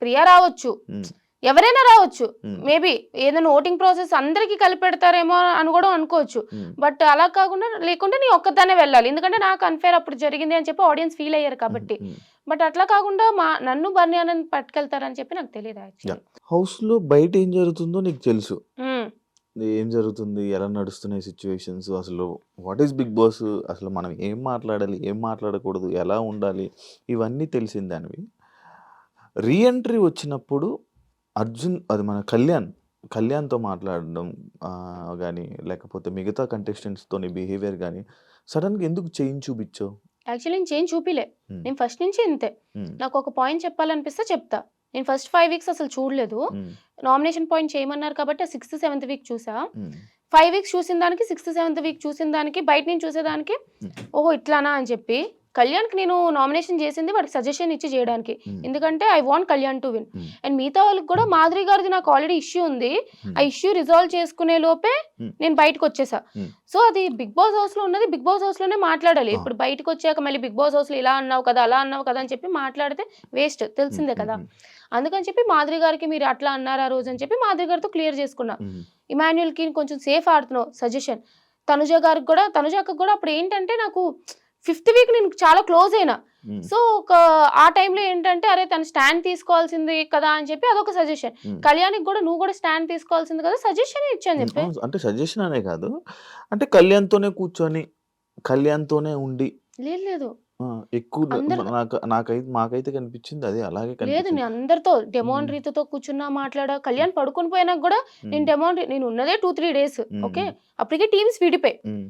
ప్రియా రావచ్చు, హ్మ్. ఎవరైనా రావచ్చు. హ్మ్. మేబీ ఏదైనా ఓటింగ్ ప్రాసెస్ అందరికి కలిపి పెడతారేమో అని కూడా అనుకోవచ్చు. హ్మ్. బట్ అలా కాకుండా లేకుంటే నీ ఒక్కదాన్నే వెళ్ళాలి. ఎందుకంటే నాకు అన్‌ఫెయిర్ అప్పుడు జరిగింది అని చెప్పి ఆడియన్స్ ఫీల్ అయ్యారు కాబట్టి. హ్మ్. బట్ అట్లా కాకుండా నన్ను బర్నీ అని పట్టుకెళ్తారని చెప్పి నాకు తెలియదు యాక్చువల్లీ. హౌస్‌లో బయట ఏం జరుగుతుందో నీకు తెలుసు. ఏం జరుగుతుంది? ఎలా నడుస్తున్నాయి సిట్యుయేషన్స్? అసలు వాట్ ఈస్ బిగ్ బాస్? అసలు మనం ఏం మాట్లాడాలి? ఏం మాట్లాడకూడదు? ఎలా ఉండాలి? ఇవన్నీ తెలిసిన దానివి. రీ ఎంట్రీ వచ్చినప్పుడు అది మన కళ్యాణ్‌తో మాట్లాడడం గాని, లేకపోతే మిగతా కంటెస్టెంట్స్‌తోని బిహేవియర్ గాని, సడెన్‌గా ఎందుకు చేంజ్ చూపిచ్చావు? యాక్చువల్లీ నేను చేంజ్ చూపిలే. హ్మ్. నేను ఫస్ట్ నుంచి ఇంతే. హ్మ్. నాకు ఒక పాయింట్ చెప్పాలనిపిస్తే చెప్తా. నేను ఫస్ట్ 5 వీక్స్ అసలు చూడలేదు. హ్మ్. నామినేషన్ పాయింట్ చేయమన్నారు కాబట్టి ఆ 6థ్, 7థ్ వీక్ చూసా. హ్మ్. 5 వీక్స్ చూసిన దానికి 6థ్, 7థ్ వీక్ చూసిన దానికి బయట నుంచి చూసేదానికి హ్మ్. ఓహో! ఇట్లానా అని చెప్పి కళ్యాణ్‌కి నేను నామినేషన్ చేసింది వాడికి సజెషన్ ఇచ్చి చేయడానికి. హ్మ్. ఎందుకంటే I want Kalyan to win. హ్మ్. అండ్ మిగతా వాళ్ళకి కూడా మాధురి గారిది నాకు ఆల్రెడీ ఇష్యూ ఉంది. హ్మ్. ఆ ఇష్యూ రిజాల్వ్ చేసుకునే లోపే హ్మ్. నేను బయటకొచ్చేసా. హ్మ్. సో అది బిగ్ బాస్ హౌస్‌లో ఉన్నది బిగ్ బాస్ హౌస్‌లోనే మాట్లాడాలి. ఆ! ఇప్పుడు బయటకొచ్చాక మళ్ళీ బిగ్ బాస్ హౌస్‌లో ఇలా అన్నావు కదా, అలా అన్నావు కదా అని చెప్పి మాట్లాడితే వేస్ట్ హ్మ్. తెలిసిందే హ్మ్. కదా. హ్మ్. అందుకని చెప్పి మాధురి గారికి మీరు అట్లా అన్నారు ఆ రోజు అని చెప్పి మాధురి గారితో క్లియర్ చేసుకున్నా. హ్మ్. ఇమాన్యుయల్‌కి కొంచెం సేఫ్ ఆడుతున్నావు సజెషన్. తనుజాకి కూడా అప్పుడు ఏంటంటే నాకు 5థ్ వీక్ నేను చాలా క్లోజ్ అయినా. హ్మ్. సో ఆ టైంలో ఏంటంటే అరే తను స్టాండ్ తీసుకోవాల్సింది కదా అని చెప్పి అదొక సజెషన్. హ్మ్. కళ్యాణ్‌కి కూడా నువ్వు కూడా స్టాండ్ తీసుకోవాల్సింది కదా సజెషనే ఇచ్చాను చెప్పి. అవును. అంటే సజెషన్ అనే కాదు. అంటే కళ్యాణ్‌తోనే కూర్చొని, కళ్యాణ్‌తోనే ఉండి లేదు. ఆ! ఎక్కువ అందరు మాకైతే కనిపించింది అదే. అలాగే లేదు. కనిపించింది. నేను అందరితో డెమోన్ హ్మ్. రీతుతో కూర్చున్నా, మాట్లాడా. కళ్యాణ్ పడుకొని పోయినాక గూడా హ్మ్. నేను ఉన్నదే 2, 3 డేస్. హ్మ్. ఓకే. హ్మ్. అప్పటికే టీమ్స్ విడిపోయాయి. హ్మ్.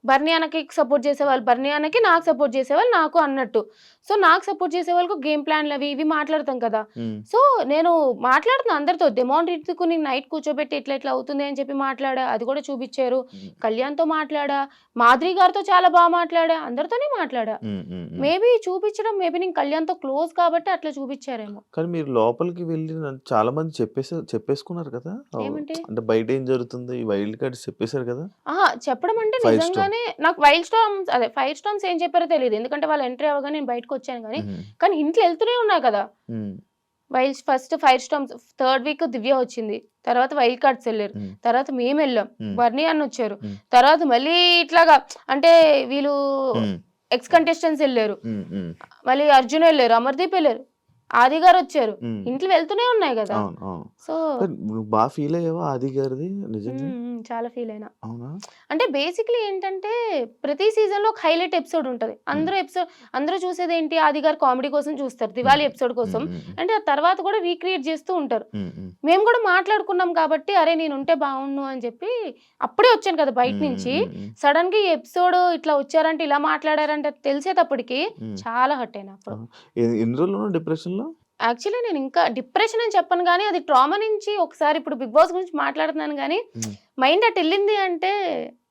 బర్నీ అన్నకి సపోర్ట్ చేసేవాళ్ళు బర్నీ అన్నకి, నాకు సపోర్ట్ చేసేవాళ్ళు నాకు అన్నట్టు. సో, నాకు సపోర్ట్ చేసేవాళ్ళకు గేమ్ ప్లాన్‌లవి ఇవి మాట్లాడతాం కదా! హ్మ్. సో, నేను మాట్లాడుతున్నా అందరితో. డెమోన్ రీతుకు నేను నైట్ కూర్చోబెట్టి ఇట్లా అవుతుంది అని చెప్పి మాట్లాడా. అది కూడా చూపిచ్చారు. హ్మ్. కళ్యాణ్‌తో మాట్లాడా. మాధురి గారితో చాలా మాట్లాడా. అందరితోనే మాట్లాడా. హ్మ్. హ్మ్. హ్మ్. మేబీ నేను కళ్యాణ్‌తో క్లోజ్ కాబట్టి అట్లా చూపిచ్చారేమో. కానీ మీరు లోపలికి వెళ్లి చాలా మంది చెప్పేసుకున్నారు కదా! ఏమంటే అంటే బయట ఏం జరుగుతుంది? ఈ వైల్డ్ కార్డ్స్ చెప్పేసారు కదా! చెప్పడం అంటే 5 స్టార్. నిజంగానే నాకు ఫైర్ స్టోన్స్ ఏం చెప్పారో తెలీదు. ఎందుకంటే వాళ్ళు ఎంట్రీ అవ్వగానే నేను బయటకొచ్చాను గానీ, హ్మ్. కానీ హింట్లు ఎళ్తూనే ఉన్నాయి కదా! హ్మ్. First fire storms third week Divya వచ్చింది. తర్వాత వైల్డ్ కార్డ్స్ ఎళ్లారు. హ్మ్. తర్వాత మేమెళ్ళాం. హ్మ్. బర్నీ అన్నొచ్చారు. హ్మ్. తర్వాత మళ్ళీ ఇట్లాగా అంటే వీళ్ళు హ్మ్. ఎక్స్ కంటెస్టెంట్స్ ఎళ్లారు. హ్మ్. హ్మ్. మళ్ళీ అర్జున్ ఎళ్లారు. అమర్‌దీప్ ఎళ్లారు. ఆది గారొచ్చారు. హ్మ్. హింట్లు వెళ్తూనే ఉన్నాయి గదా! అవును. అవును. సో కానీ నువ్వు ఫీల్ అయ్యావా ఆది గారిది నిజంగా? చాలా ఫీల్ అయినా. అవునా? అంటే బేసిక్‌లీ ఏంటంటే, ప్రతి సీజన్‌లో ఒక హైలైట్ ఎపిసోడ్ ఉంటది. హ్మ్. అందరూ చూసేదేంటి 'ఆది' గారు కామెడీ కోసం చూస్తారు. హ్మ్. 'దివాళీ' ఎపిసోడ్ హ్మ్. కోసం. హ్మ్. హ్మ్. అంటే ఆ తర్వాత కూడా రీక్రియేట్ చేస్తూ ఉంటారు. హ్మ్. హ్మ్. మేము కూడా మాట్లాడుకున్నాం కాబట్టి, అరే నేనుంటే బావుండు అని చెప్పి అప్పుడే వచ్చాను కదా బయట హ్మ్. నుంచి. హ్మ్. హ్మ్. సడెన్‌గా ఈ ఎపిసోడ్ ఇట్లా వచ్చారంటే, ఇలా మాట్లాడారంటే తెలిసేటప్పటికి హ్మ్. చాలా హర్ట్ అయినా అప్పుడు. ఆహా! ఎన్ని రోజులున్నావు డిప్రెషన్‌లో? యాక్చువల్లీ నేను ఇంకా డిప్రెషన్ అని చెప్పను గానీ, అది ట్రామా నుంచి ఒకసారి ఇప్పుడు 'బిగ్ బాస్' గురించి మాట్లాడుతున్నాను గానీ, హ్మ్. మైండ్ అటెళ్ళింది అంటే,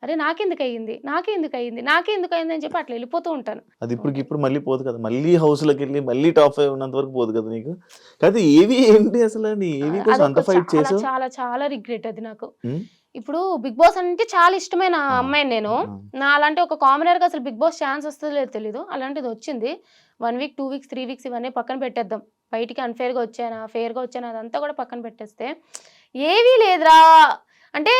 అరే నాకెందుకయింది? నాకెందుకయింది? అని చెప్పి అట్లా ఎళ్ళిపోతూ ఉంటాను. అది ఉంటది. ఇప్పటికిప్పుడు మళ్ళీ పోదు కదా! మళ్ళీ హౌస్‌లోకెళ్ళి మళ్ళీ టాప్ 5 ఉన్నంత వరకు పోదు కదా నీకు? కాకపోతే ఏవి ఏంటి అసల? నీ ఏవి కోసం అంత అదొక ఫైట్ చాలా, చేసావు? చాలా, చాలా రిగ్రెట్ అది నాకు. హ్మ్. ఇప్పుడు 'బిగ్ బాస్' అంటే చాలా ఇష్టమైన ఆ! అమ్మాయిని నేను. ఆ! నాలాంటి ఒక కామనర్‌కి అసలు 'బిగ్ బాస్' ఛాన్స్ వస్తదో లేదో తెలీదు. అలాంటిదొచ్చింది. 1 వీక్, 2 వీక్స్, 3 వీక్స్ ఇవన్నీ పక్కన పెట్టేద్దాం. బయటికి అన్‌ఫెయిర్‌గా వచ్చానా, ఫెయిర్‌గా వచ్చానా అదంతా కూడా పక్కన పెట్టేస్తే, ఏవీ లేదురా అంటే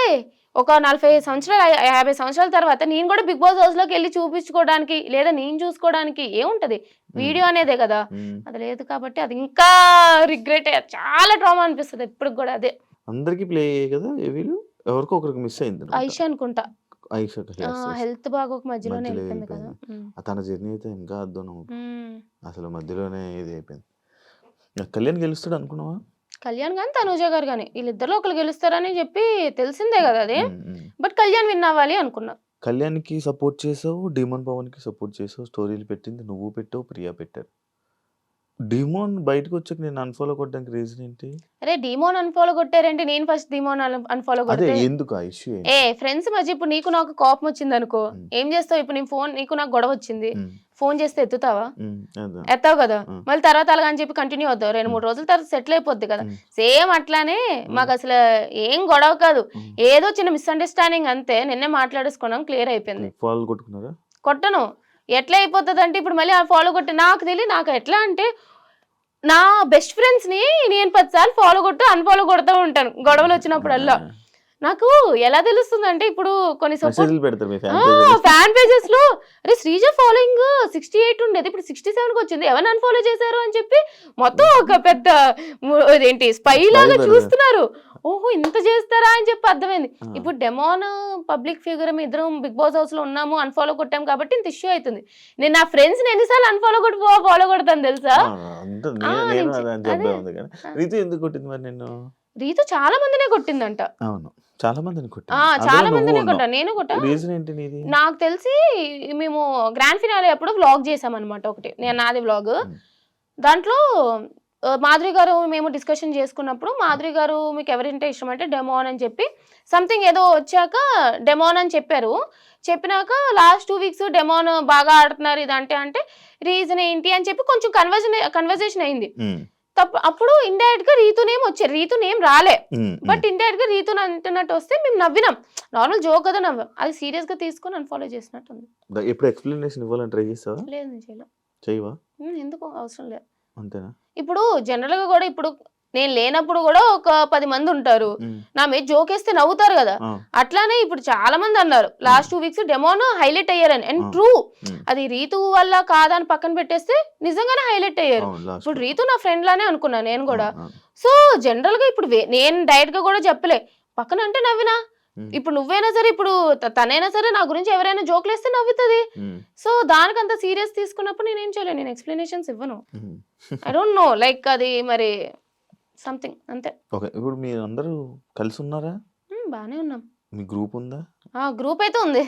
ఒక 40 సంవత్సరాలు, 50 సంవత్సరాల తర్వాత నేను కూడా 'బిగ్ బాస్' హౌస్‌లోకెళ్ళి చూపించుకోవడానికి, లేదా నేను చూసుకోవడానికి ఏముంటది? హ్మ్. వీడియో అనేదే కదా! హ్మ్. అది లేదు కాబట్టి అది ఇంకా రిగ్రెటే. చాలా ట్రామా అనిపిస్తది ఇప్పటికి గూడా అదే. అందరికి ప్లే అయ్యాయి కదా ఏవీలు? ఎవరికో ఒకరికి మిస్ అయింది ఐషా అనుకుంటా. ఐషాకి హెల్త్ బాగోక మధ్యలోనే మధ్యలో వెళ్ళిపోయింది కదా. వెళ్ళిపోయింది. తన జర్నీ అయితే ఇంకా అద్భుతం. ఉమ్. అసలు మధ్యలోనే ఇది అయిపోయింది. కళ్యాణ్ గెలుస్తాడు అనుకున్నావా? కళ్యాణ్ గాని తనూజ గారు గాని వీళ్ళిద్దరిలో ఒకరు గెలుస్తారని చెప్పి తెలిసిందే కదా అది. ఉమ్, ఉమ్. బట్ కళ్యాణ్ విన్ అవ్వాలి అనుకున్నా. కళ్యాణ్కి సపోర్ట్ చేసావు, డిమోన్ పవన్కి సపోర్ట్ చేసావు, స్టోరీలు పెట్టింది నువ్వు పెట్టావు, ప్రియా పెట్టారు. డిమోన్ బయటకు వచ్చాక నేను అన్ఫాలో కొట్టడానికి రీజన్ ఏంటి? అరే డీమోన్ అన్ఫాలో కొట్టారంటే నేను ఫస్ట్ డీమోన్ అన్ఫాలో అదే కొడితే ఎందుకు ఆ ఇష్యూ ఏంటి? ఫ్రెండ్స్ మధ్య ఇప్పుడు నీకు నాకు కోపం వచ్చింది అనుకో, ఉమ్, ఏం చేస్తావు? ఇప్పుడు నేను ఫోన్ నీకు నాకు గొడవ వచ్చింది, ఉమ్, ఫోన్ చేస్తే ఎత్తుతావా? అదే. ఎత్తావు కదా. ఉమ్, మళ్ళీ తర్వాత అలాగని చెప్పి కంటిన్యూ అవుతావు, 2-3 రోజుల తర్వాత సెటిల్ అయిపోద్ది కదా. ఉమ్, సేమ్ అట్లానే ఉమ్, మాకు అసలు ఏం గొడవ కాదు, ఉమ్. ఏదో చిన్న మిస్అండర్స్టాండింగ్ అంతే. నిన్నే మాట్లాడేసుకున్నాం, క్లియర్ అయిపోయింది. ఫాలో కొట్టుకున్నారా? కొట్టను. ఎట్లా అయిపోతుంది అంటే ఇప్పుడు మళ్ళీ ఫాలో కొట్టి నాకు తెలియదు. నాకు ఎట్లా అంటే నా బెస్ట్ ఫ్రెండ్స్ ని నేను 10 సార్లు ఫాలో కొట్టు అన్ఫాలో కొడుతూ ఉంటాను గొడవలు వచ్చినప్పుడల్లా. నాకు ఎలా తెలుస్తుంది అంటే ఇప్పుడు కొన్ని సపోర్ట్ మెసేజ్లు పెడతారు మీ ఫ్యాన్ పేజెస్. ఫ్యాన్ పేజెస్ లో, అరే శ్రీజ ఫాలోయింగ్ 68 ఉండేది ఇప్పుడు 67 కి వచ్చింది, ఎవరు అన్ఫాలో చేశారు అని చెప్పి మొత్తం ఒక పెద్ద ఏంటి స్పై లాగా చూస్తున్నారు. ఓహో ఇంత చేస్తారా అని చెప్పి అర్థమైంది. ఇప్పుడు డెమోన్ పబ్లిక్ ఫిగర్ ఇద్దరం బిగ్ బాస్ హౌస్ లో ఉన్నాము, అన్ఫాలో కొట్టాం కాబట్టి ఇంత ఇష్యూ అవుతుంది. నేను నా ఫ్రెండ్స్ ని ఎన్నిసార్లు అన్ఫాలో కొట్టి ఫాలో కొడతాను తెలుసా? నేను అదే అని చెప్పే ఉంది కానీ రీతు ఎందుకు కొట్టింది మరి నిన్ను? రీతు చాలా మందినే కొట్టిందంట. అవును, చాలా మందిని చాలా మందినే కొట్టా, నేను కొట్టా. రీజన్ ఏంటి నీది? నాకు తెలిసి మేము గ్రాండ్ ఫినాలే అప్పుడు వ్లాగ్ చేసామన్నమాట ఒకటి, నాది వ్లాగ్. దాంట్లో మాధురి గారు మేము డిస్కషన్ చేసుకున్నప్పుడు మాధురి గారు మీకు ఎవరింటే ఇష్టం అంటే డెమోన్ అని చెప్పి సంథింగ్ ఏదో వచ్చాక డెమోన్ అని చెప్పారు. చెప్పినాక లాస్ట్ 2 వీక్స్ డెమోన్ బాగా ఆడుతున్నారు ఇదంటే అంటే రీజన్ ఏంటి అని చెప్పి కొంచెం కన్వర్జేషన్ అయింది. అప్పుడు ఇండైరెక్ట్ గా రీతు నేమ్ వచ్చారు, రీతు నేమ్ రాలే, బట్ ఇండైరెక్ట్ గా రీతు అంటున్నట్టు వస్తే మేము నవ్వినాం. నార్మల్ జోక్ కదా నవ్వాం, అది సీరియస్ గా తీసుకొని అన్ఫాలో చేసినట్టు ఉంది. ఎప్పుడు ఎక్స్ప్లెనేషన్ ఇవ్వాలని ట్రై చేస్తావా? లేదు నేను చేయలే. చేయవా? ఎందుకు అవసరం లేదు. అంతేనా? ఇప్పుడు జనరల్ గా కూడా ఇప్పుడు నేను లేనప్పుడు కూడా ఒక 10 మంది ఉంటారు, నా మీద జోకేస్తే నవ్వుతారు కదా. అట్లానే ఇప్పుడు చాలా మంది అన్నారు లాస్ట్ 2 వీక్స్ డెమోన్ హైలైట్ అయ్యారని. అండ్ ట్రూ, అది రీతు వల్ల కాదని పక్కన పెట్టేస్తే నిజంగానే హైలైట్ అయ్యారు. ఇప్పుడు రీతు నా ఫ్రెండ్ లానే అనుకున్నా నేను కూడా. సో జనరల్ గా ఇప్పుడు నేను డైరెక్ట్ గా కూడా చెప్పలే, పక్కన అంటే నవ్వినా. ఇప్పుడు నువ్వైనా సరే, ఇప్పుడు తనైనా సరే నా గురించి ఎవరైనా జోకులు వేస్తే నవ్వుతుంది. సో దానికంత సీరియస్ తీసుకున్నప్పుడు నేనేం చేయలేను, నేను ఎక్స్ప్లెనేషన్స్ ఇవ్వను. ఐ డోంట్ నో, లైక్ అది మరి సంథింగ్ అంతే. ఓకే, ఇప్పుడు మీరు అందరూ కలిసి ఉన్నారా? బానే ఉన్నాం. మీ గ్రూప్ ఉందా? గ్రూప్ అయితే ఉంది.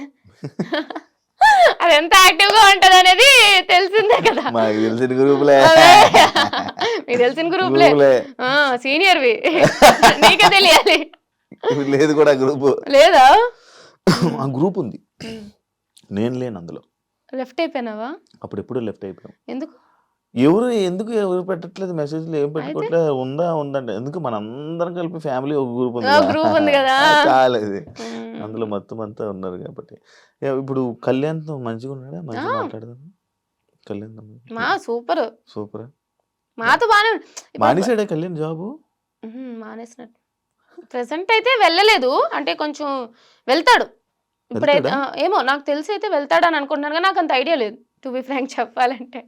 అది ఎంత యాక్టివ్ గా ఉంటది అనేది తెలిసిందే కదా. మాకు తెలిసిన గ్రూపులే, మీకు తెలిసిన గ్రూప్లే, సీనియర్వి, నీకే తెలియాలి. లేదు కూడా గ్రూప్ లేదా? ఆ గ్రూప్ ఉంది, నేను లేను అందులో. లెఫ్ట్ అయిపోయినావా? అప్పుడు ఎప్పుడు లెఫ్ట్ అయిపోయాం. ఎందుకు ఎవరు పెట్టట్లేదు మెసేజ్లు, ఏం పెట్టుకోవట్లేదు. ఉందంటే ఎందుకు, మన అందరం కలిపి ఫ్యామిలీ ఒక గ్రూప్ ఉంది కదా, చాలేదు. అందులో మొత్తం అంతా ఉన్నారు కాబట్టి. ఇప్పుడు కళ్యాణ్తో మంచిగా ఉన్నాడా? మంచిగా మాట్లాడదాం. Kalyan super super. మాతో బానే మానేసాడే కళ్యాణ్ జాబు? మానేసినట్టు ప్రెసెంట్ అయితే వెళ్ళలేదు, అంటే కొంచెం వెళ్తాడు ఇప్పుడైతే. ఏమో నాకు తెలిసి అయితే వెళ్తాడు అని అనుకుంటున్నాను, కానీ నాకు అంత ఐడియా లేదు టు బి ఫ్రాంక్ చెప్పాలంటే.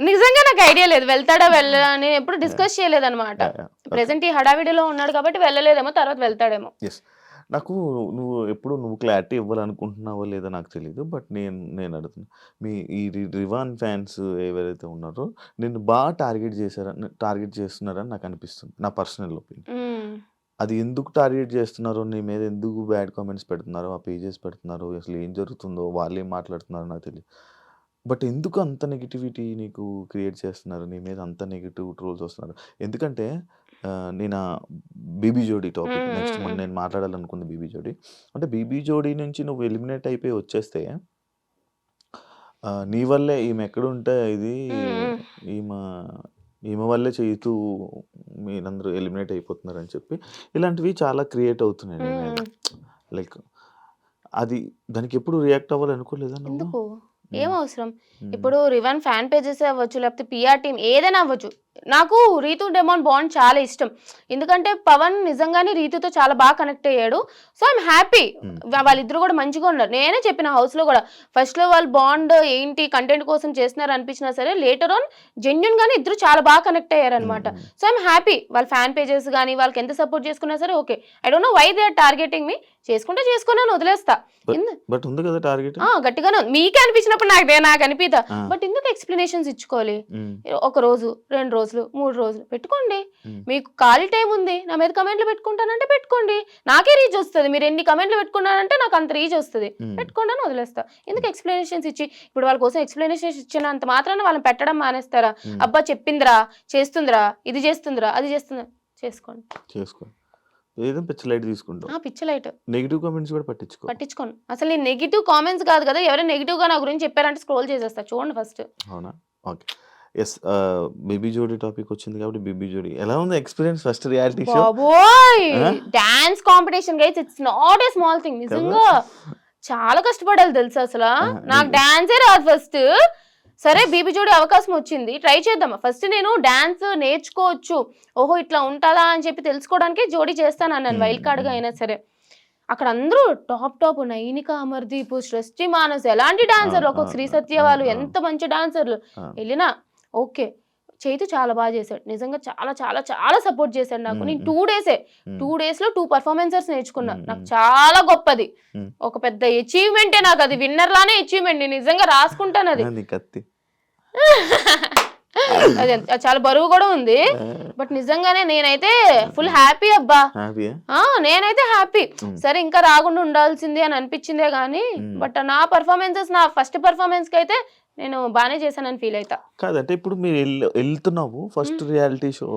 నిజంగా నాకు ఐడియా లేదు వెళ్తాడా వెళ్ళని, ఎప్పుడు డిస్కస్ చేయలేదు అనమాట. ప్రెసెంట్ ఈ హడావిడిలో ఉన్నాడు కాబట్టి వెళ్ళలేదేమో, తర్వాత వెళ్తాడేమో. నాకు నువ్వు క్లారిటీ ఇవ్వాలనుకుంటున్నావో లేదో నాకు తెలియదు, బట్ నేను అడుగుతున్నా, మీ ఈ రివాన్ ఫ్యాన్స్ ఎవరైతే ఉన్నారో నిన్ను బాగా టార్గెట్ చేస్తున్నారని నాకు అనిపిస్తుంది, నా పర్సనల్ ఒపీనియన్. అది ఎందుకు టార్గెట్ చేస్తున్నారో, నీ మీద ఎందుకు బ్యాడ్ కామెంట్స్ పెడుతున్నారో, ఆ పేజెస్ పెడుతున్నారో, అసలు ఏం జరుగుతుందో, వాళ్ళు ఏం మాట్లాడుతున్నారో నాకు తెలియదు. బట్ ఎందుకు అంత నెగిటివిటీ నీకు క్రియేట్ చేస్తున్నారు, నీ మీద అంత నెగిటివ్ ట్రోల్స్ వస్తున్నారు? ఎందుకంటే నేను బీబీ జోడీ టాపిక్ నెక్స్ట్ నేను మాట్లాడాలనుకుంది. బీబీ జోడీ అంటే బీబీ జోడీ నుంచి నువ్వు ఎలిమినేట్ అయిపోయి వచ్చేస్తే నీ వల్లే ఈమె ఎక్కడుంటే ఇది ఈమె వల్లే చేస్తూ మీరందరూ ఎలిమినేట్ అయిపోతున్నారని చెప్పి ఇలాంటివి చాలా క్రియేట్ అవుతున్నాయి నీ మీద. లైక్ అది దానికి ఎప్పుడు రియాక్ట్ అవ్వాలనుకోలేదా నువ్వు? ఏం అవసరం? ఇప్పుడు రివన్ ఫ్యాన్ పేజెస్ అవ్వచ్చు, లేకపోతే పిఆర్ టీమ్ ఏదైనా అవ్వచ్చు, నాకు రీతు డెమాన్ బాండ్ చాలా ఇష్టం, ఎందుకంటే పవన్ నిజంగానే రీతుతో చాలా బాగా కనెక్ట్ అయ్యాడు. సో ఐఎమ్ హ్యాపీ, వాళ్ళిద్దరు కూడా మంచిగా ఉన్నారు. నేనే చెప్పిన హౌస్ లో కూడా ఫస్ట్ లో వాళ్ళు బాండ్ ఏంటి కంటెంట్ కోసం చేస్తున్నారు అనిపించినా సరే, లేటర్ ఆన్ జెన్యున్ గానే ఇద్దరు చాలా బాగా కనెక్ట్ అయ్యారు అనమాట. So I'm happy. వాళ్ళ ఫ్యాన్ పేజెస్ కానీ వాళ్ళకి ఎంత సపోర్ట్ చేసుకున్నా సరే okay. I don't know why they are targeting me. చేసుకున్నాను వదిలేస్తా. బట్ ఉంది కదా టార్గెట్, గట్టిగానే మీకే అనిపించినప్పుడు నాకు అనిపిదా. బట్ ఎందుకు ఎక్స్ప్లెనేషన్స్ ఇచ్చుకోవాలి? ఒక రోజు 2 రోజులు 3 రోజులు పెట్టుకోండి. మీకు ఖాళీ టైం ఉంది, నా మీద కమెంట్లు పెట్టుకుంటానంటే పెట్టుకోండి, నాకే రీచ్ వస్తుంది. మీరు ఎన్ని కమెంట్లు పెట్టుకున్నారంటే నాకు అంత రీచ్ వస్తుంది. పెట్టుకోండి అని వదిలేస్తా. ఎందుకు ఎక్స్ప్లెనేషన్స్ ఇచ్చి ఇప్పుడు వాళ్ళ కోసం ఎక్స్ప్లెనేషన్స్ ఇచ్చినంత మాత్రాన వాళ్ళని పెట్టడం మానేస్తారా? అబ్బా చెప్పిందిరా, చేస్తుందిరా, ఇది చేస్తుందిరా, అది చేస్తుందిరా, చేసుకోండి. ఏదో పిచ్చి లైట్ తీసుకుంటాం. పిచ్చి లైట్. నెగిటివ్ కామెంట్స్ కూడా పట్టించుకోను. అసలు నేను నెగిటివ్ కామెంట్స్ కాదు కదా, ఎవరైనా నెగిటివ్ గా నా గురించి చెప్పారంటే స్క్రోల్ చేసేస్తా. చూడండి ఫస్ట్. అవునా? ఓకే. ఎస్, బేబీ జోడీ టాపిక్ వచ్చింది కాబట్టి బేబీ జోడీ ఎలా ఉంది ఎక్స్పీరియన్స్? ఫస్ట్ రియాలిటీ షో, బాబోయ్ dance competition guys, it's not a small thing. నిజంగా చాలా కష్టపడాలి తెలుసా. అసలు నాకు డాన్సే రాదు ఫస్ట్. సరే బీబీ జోడీ అవకాశం వచ్చింది, ట్రై చేద్దామా. ఫస్ట్ నేను డాన్స్ నేర్చుకోవచ్చు, ఓహో ఇట్లా ఉంటుందా అని చెప్పి తెలుసుకోవడానికి జోడీ చేస్తాను అన్నాను, వైల్డ్ కార్డ్గా అయినా సరే. అక్కడ అందరూ టాప్ నైనిక, అమర్దీప్, సృష్టి మానస్ ఎలాంటి డాన్సర్లు, ఒక్కొక్క శ్రీ సత్య వాళ్ళు ఎంత మంచి డాన్సర్లు. వెళ్ళినా ఓకే. చైతు చాలా బాగా చేశాడు, నిజంగా చాలా చాలా చాలా సపోర్ట్ చేశాడు నాకు. నేను 2 days లో 2 performances నేర్చుకున్నా. నాకు చాలా గొప్పది, ఒక పెద్ద అచీవ్మెంటే నాకు అది. విన్నర్ లానే అచీవ్మెంట్, నేను నిజంగా రాసుకుంటాను అది. అది చాలా బరువు కూడా ఉంది. బట్ నిజంగానే నేనైతే ఫుల్ హ్యాపీ అబ్బా. నేనైతే హ్యాపీ. సరే ఇంకా రాకుండా ఉండాల్సింది అని అనిపించిందే గానీ, బట్ నా పర్ఫార్మెన్సెస్, నా ఫస్ట్ పర్ఫార్మెన్స్ కి అయితే నేను బాగానే చేశానని ఫీల్ అవుతా. కాదంటే ఇప్పుడు మీరు వెళ్తున్నావు ఫస్ట్ రియాలిటీ షో,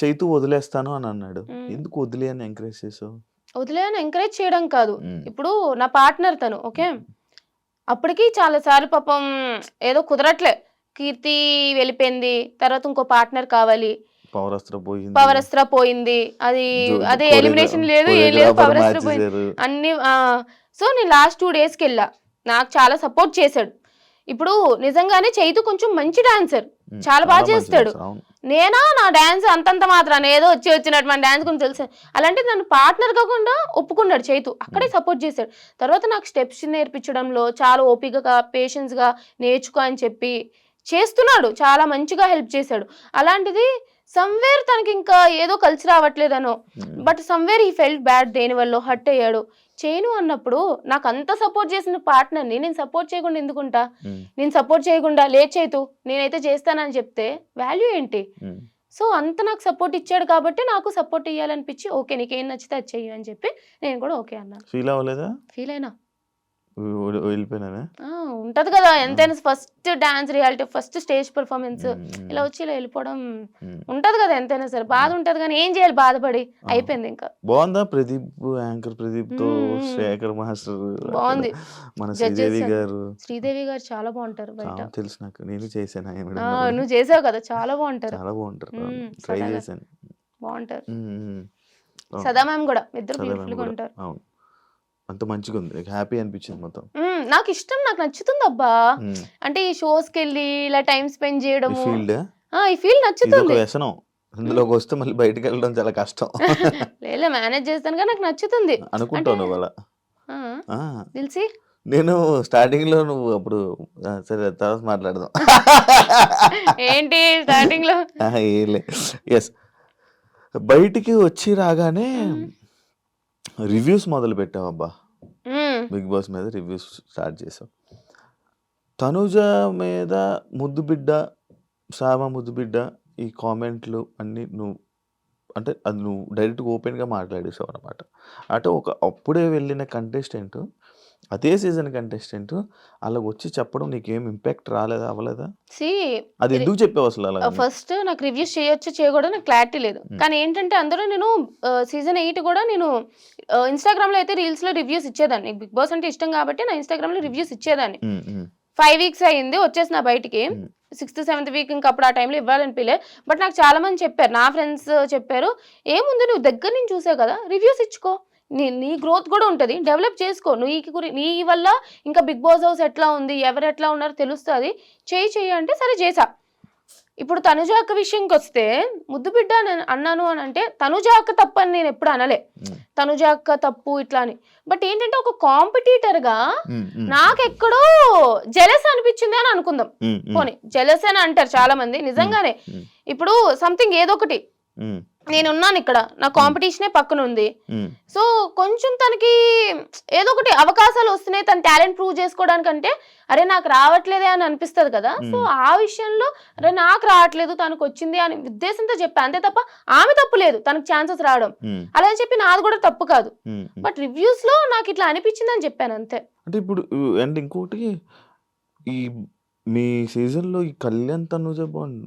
చైతు వదిలేస్తాను అని అన్నాడు, ఎందుకు వదిలే అని ఎంకరేజ్ చేసావు? వదిలే అని ఎంకరేజ్ చేయడం కాదు, ఇప్పుడు నా పార్ట్నర్ తను ఓకే. అప్పటికి చాలా సార్లు పాపం ఏదో కుదరట్లే, కీర్తి వెళ్ళిపోయింది, తర్వాత ఇంకో పార్ట్నర్ కావాలి, పవర్ అస్త్ర పోయింది, అదే ఎలిమినేషన్ లేదు ఏం లేదు, పవర్ అస్త్ర పోయింది అన్ని. సో నేను లాస్ట్ 2 days వెళ్ళా, నాకు చాలా సపోర్ట్ చేశాడు. ఇప్పుడు నిజంగానే చైతు కొంచెం మంచి డాన్సర్, చాలా బాగా చేస్తాడు. నేనా నా డాన్స్ అంతంత మాత్రాన ఏదో వచ్చినట్టు మన డాన్స్ గురించి తెలుసు. అలాంటి నన్ను పార్ట్నర్ కాకుండా ఒప్పుకున్నాడు చైతు, అక్కడే సపోర్ట్ చేశాడు. తర్వాత నాకు స్టెప్స్ నేర్పించడంలో చాలా ఓపికగా పేషెన్స్గా నేర్చుకో అని చెప్పి చేస్తున్నాడు, చాలా మంచిగా హెల్ప్ చేశాడు. అలాంటిది సమ్వేర్ తనకి ఇంకా ఏదో కలిసి రావట్లేదనో, బట్ సమ్వేర్ ఈ ఫెల్ట్ బ్యాడ్, దేనివల్ల హర్ట్ అయ్యాడు. చేయను అన్నప్పుడు నాకు అంత సపోర్ట్ చేసిన పార్ట్నర్ని నేను సపోర్ట్ చేయకుండా ఎందుకుంటా? నేను సపోర్ట్ చేయకుండా లేట్ చేయతూ నేనైతే చేస్తానని చెప్తే వాల్యూ ఏంటి? సో అంత నాకు సపోర్ట్ ఇచ్చాడు కాబట్టి నాకు సపోర్ట్ ఇవ్వాలనిపించి ఓకే నీకేం నచ్చితే అది చెయ్యి అని చెప్పి నేను కూడా ఓకే అన్నాను. ఫీల్ అవ్వలేదా? ఫీల్ అయినా వెళ్ళిపోయినా ఉంటది కదా ఎంతైనా. First dance reality, first stage performance, ఇలా వచ్చి ఇలా వెళ్ళిపోవడం ఉంటది కదా ఎంతైనా సరే, బాధ ఉంటది కానీ ఏం చేయాలి, బాధపడి అయిపోయింది. ఇంకా బాగుందా ప్రదీప్, యాంకర్ ప్రదీప్ తో శేఖర్ మాస్టర్ బాగుంది. మన శ్రీదేవి గారు చాలా బాగుంటారు బయట, తెలుసు నాకు, నేను చేశాను. నువ్వు చేసావు కదా, చాలా బాగుంటారు, చాలా బాగుంటారు, ట్రై చేశాను, బాగుంటారు. సదా మ్యామ్ కూడా, ఇద్దరు బ్యూటిఫుల్ గా ఉంటారు. అంత మంచిగా ఉంది, హ్యాపీ అనిపించింది మొత్తం. నాకు ఇష్టం, నాకు నచ్చుతుంది అబ్బా. అంటే ఈ షోస్ కి వెళ్ళి ఇలా టైం స్పెండ్ చేయడం, ఈ ఫీల్డ్ నచ్చుతుంది. వ్యసనం, ఇందులోకి వస్తే మళ్ళీ బయటకు వెళ్ళడం చాలా కష్టం. లేదా మేనేజ్ చేస్తాను కానీ నాకు నచ్చుతుంది అనుకుంటాను. వాళ్ళ తెలిసి నేను స్టార్టింగ్ లో, నువ్వు అప్పుడు సరే తర్వాత మాట్లాడదాం. ఏంటి స్టార్టింగ్ లో? ఎస్, బయటికి వచ్చి రాగానే రివ్యూస్ మొదలు పెట్టావు అబ్బా, బిగ్ బాస్ మీద రివ్యూస్ స్టార్ట్ చేసావు. తనుజ మీద ముద్దు బిడ్డ, సామా ముద్దు బిడ్డ, ఈ కామెంట్లు అన్నీ నువ్వు అంటే అది నువ్వు డైరెక్ట్గా ఓపెన్గా మాట్లాడేసావు అనమాట. అంటే అప్పుడే వెళ్ళిన కంటెస్టెంట్, అదే సీజన్ కంటెస్టెంట్ అలా వచ్చి చెప్పడం నీకేం ఇంపాక్ట్ రాలేదా, అవ్వలేదా? అది ఎందుకు చెప్పావు అసలు? అలా ఫస్ట్ నాకు రివ్యూస్ చేయొచ్చు చేయకూడదు నాకు క్లారిటీ లేదు, కానీ ఏంటంటే అందరూ నేను సీజన్ 8 కూడా నేను ఇన్స్టాగ్రామ్ లో అయితే రీల్స్ లో రివ్యూస్ ఇచ్చేదాన్ని. బిగ్ బాస్ అంటే ఇష్టం కాబట్టి నా ఇన్స్టాగ్రామ్ లో రివ్యూస్ ఇచ్చేదాన్ని. 5 weeks అయింది వచ్చేసిన బయటికి, 6th 7th week ఇంకా అప్పుడు ఆ టైంలో ఇవ్వాలనిపిలే. బట్ నాకు చాలా మంది చెప్పారు, నా ఫ్రెండ్స్ చెప్పారు, ఏముంది నువ్వు దగ్గర నుంచి చూసావు కదా రివ్యూస్ ఇచ్చుకో, నీ గ్రోత్ కూడా ఉంటుంది, డెవలప్ చేసుకో, నీ వల్ల ఇంకా బిగ్ బాస్ హౌస్ ఎట్లా ఉంది, ఎవరు ఎట్లా ఉన్నారో తెలుస్తుంది, చెయ్యి అంటే సరే చేసా. ఇప్పుడు తనుజ అక్క విషయంకి వస్తే ముద్దు బిడ్డ అన్నాను అని అంటే తనుజ అక్క తప్పు అని నేను ఎప్పుడు అనలే, తనుజ అక్క తప్పు ఇట్లా అని. బట్ ఏంటంటే ఒక కాంపిటీటర్ గా నాకెక్కడో జెలస్ అనిపించింది అని అనుకుందాం. పోనీ జెలస్ అని అంటారు చాలా మంది, నిజంగానే ఇప్పుడు సంథింగ్ ఏదో ఒకటి నేనున్నాను ఇక్కడ, నా కాంపిటీషనే పక్కన ఉంది, సో కొంచెం తనకి ఏదో ఒకటి అవకాశాలు వస్తున్నాయి, తన టాలెంట్ ప్రూవ్ చేసుకోవడానికంటే అరే నాకు రావట్లేదే అని అనిపిస్తుంది కదా. సో ఆ విషయంలో అరే నాకు రావట్లేదు తనకు వచ్చింది అని ఉద్దేశంతో చెప్పా, అంతే తప్ప ఆమె తప్పు లేదు తనకు ఛాన్సెస్ రావడం, అలా చెప్పి నాది కూడా తప్పు కాదు. బట్ రివ్యూస్ లో నాకు ఇట్లా అనిపించింది అని చెప్పాను అంతే. అంటే ఇప్పుడు అండ్ ఇంకోటి ఈ మీ సీజన్ లో ఈ Kalyan Tanuja bond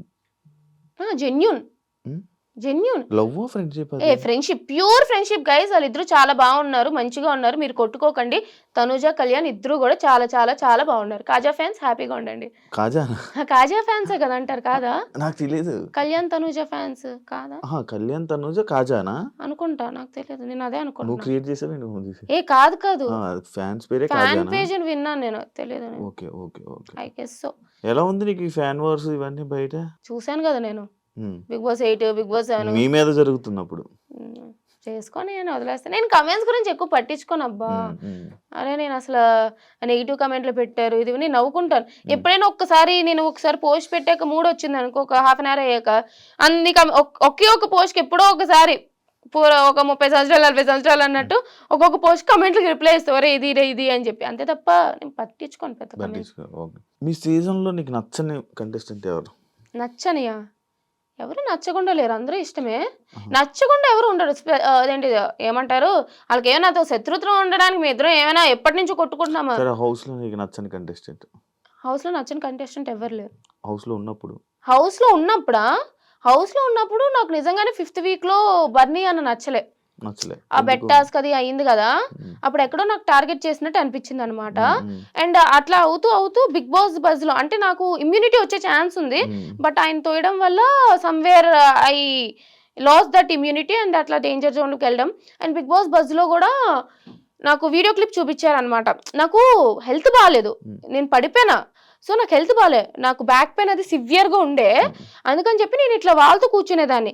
genuine love friendship friendship, pure friendship guys. వాళ్ళిద్దరు చాలా బాగున్నారు, మంచిగా ఉన్నారు, మీరు కొట్టుకోకండి. తనుజ కళ్యాణ్ ఇద్దరు కూడా చాలా చాలా చాలా బాగున్నారు. కాజా ఫ్యాన్స్ హ్యాపీగా ఉండండి. కాజా ఫ్యాన్సే కదా అంటారు కాదా? నాకు తెలియదు. కళ్యాణ్ తనుజ ఫ్యాన్స్ కాదా? కళ్యాణ్ తనుజ కాజానా అనుకుంటా, నాకు తెలియదు, నేను అదే అనుకుంటా. నువ్వు క్రియేట్ చేసావు? ఏ కాదు కాదు, ఫ్యాన్స్ పేరే ఫ్యాన్ పేజ్ అని విన్నాను నేను, తెలియదు. Okay okay okay. I guess so. ఎలా ఉంది నీకు ఈ ఫ్యాన్ వార్స్ ఇవన్నీ బయట? చూసాను కదా నేను, బిగ్ బాస్ 8, బిగ్ బాస్ 7 మీ మీద జరుగుతున్నప్పుడు చేసుకొని నేను వదిలేస్తాను. నేను కమెంట్స్ గురించి ఎక్కువ పట్టించుకోను అబ్బా. అరే నేను అసలు నెగిటివ్ కమెంట్లు పెట్టారు ఇది నేను నవ్వుకుంటాను. ఎప్పుడైనా నేను ఒకసారి పోస్ట్ పెట్టాక మూడు వచ్చింది అనుకో, ఒక హాఫ్ అన్ అవర్ అయ్యాక అన్ని ఒకే ఒక పోస్ట్కి ఎప్పుడో ఒకసారి ఒక 30 సంవత్సరాలు 40 సంవత్సరాలు అన్నట్టు ఒక్కొక్క పోస్ట్ కమెంట్లకి రిప్లై ఇస్తావరే ఇది అని చెప్పి, అంతే తప్ప నేను పట్టించుకోను పెద్ద. మీ సీజన్ లో నీకు నచ్చని కంటెస్టెంట్ ఎవరు? నచ్చనియా? ఎవరు నచ్చకుండా లేరు, అందరూ ఇష్టమే. నచ్చకుండా ఎవరు ఉండరు. అదేంటి ఏమంటారు, వాళ్ళకి ఏమైనా నాతో శత్రుత్వం ఉండడానికి మీ ఇద్దరు ఏమైనా ఎప్పటి నుంచో కొట్టుకుంటున్నామా? హౌస్ లో నీకు నచ్చని కంటెస్టెంట్? హౌస్ లో నచ్చని కంటెస్టెంట్ ఎవరు లేరు. హౌస్ లో ఉన్నప్పుడు నాకు నిజంగానే 5th వీక్ లో బర్నీ అన్న నచ్చలే. ఆ బెట్ టాస్క్ అది అయింది కదా, అప్పుడు ఎక్కడో నాకు టార్గెట్ చేసినట్టు అనిపించింది అనమాట. అండ్ అట్లా అవుతూ బిగ్ బాస్ బజ్ లో అంటే నాకు ఇమ్యూనిటీ వచ్చే ఛాన్స్ ఉంది, బట్ ఆయన తోయడం వల్ల somewhere I loss that immunity and అట్లా డేంజర్ జోన్ లోకి వెళ్ళడం. అండ్ బిగ్ బాస్ బజ్ లో కూడా నాకు వీడియో క్లిప్ చూపించారనమాట. నాకు హెల్త్ బాగాలేదు, నేను పడిపోయినా, సో నాకు హెల్త్ బాగాలే, నాకు బ్యాక్ పెయిన్ అది సివియర్గా ఉండే, అందుకని చెప్పి నేను ఇట్లా వాళ్ళతో కూర్చునేదాన్ని.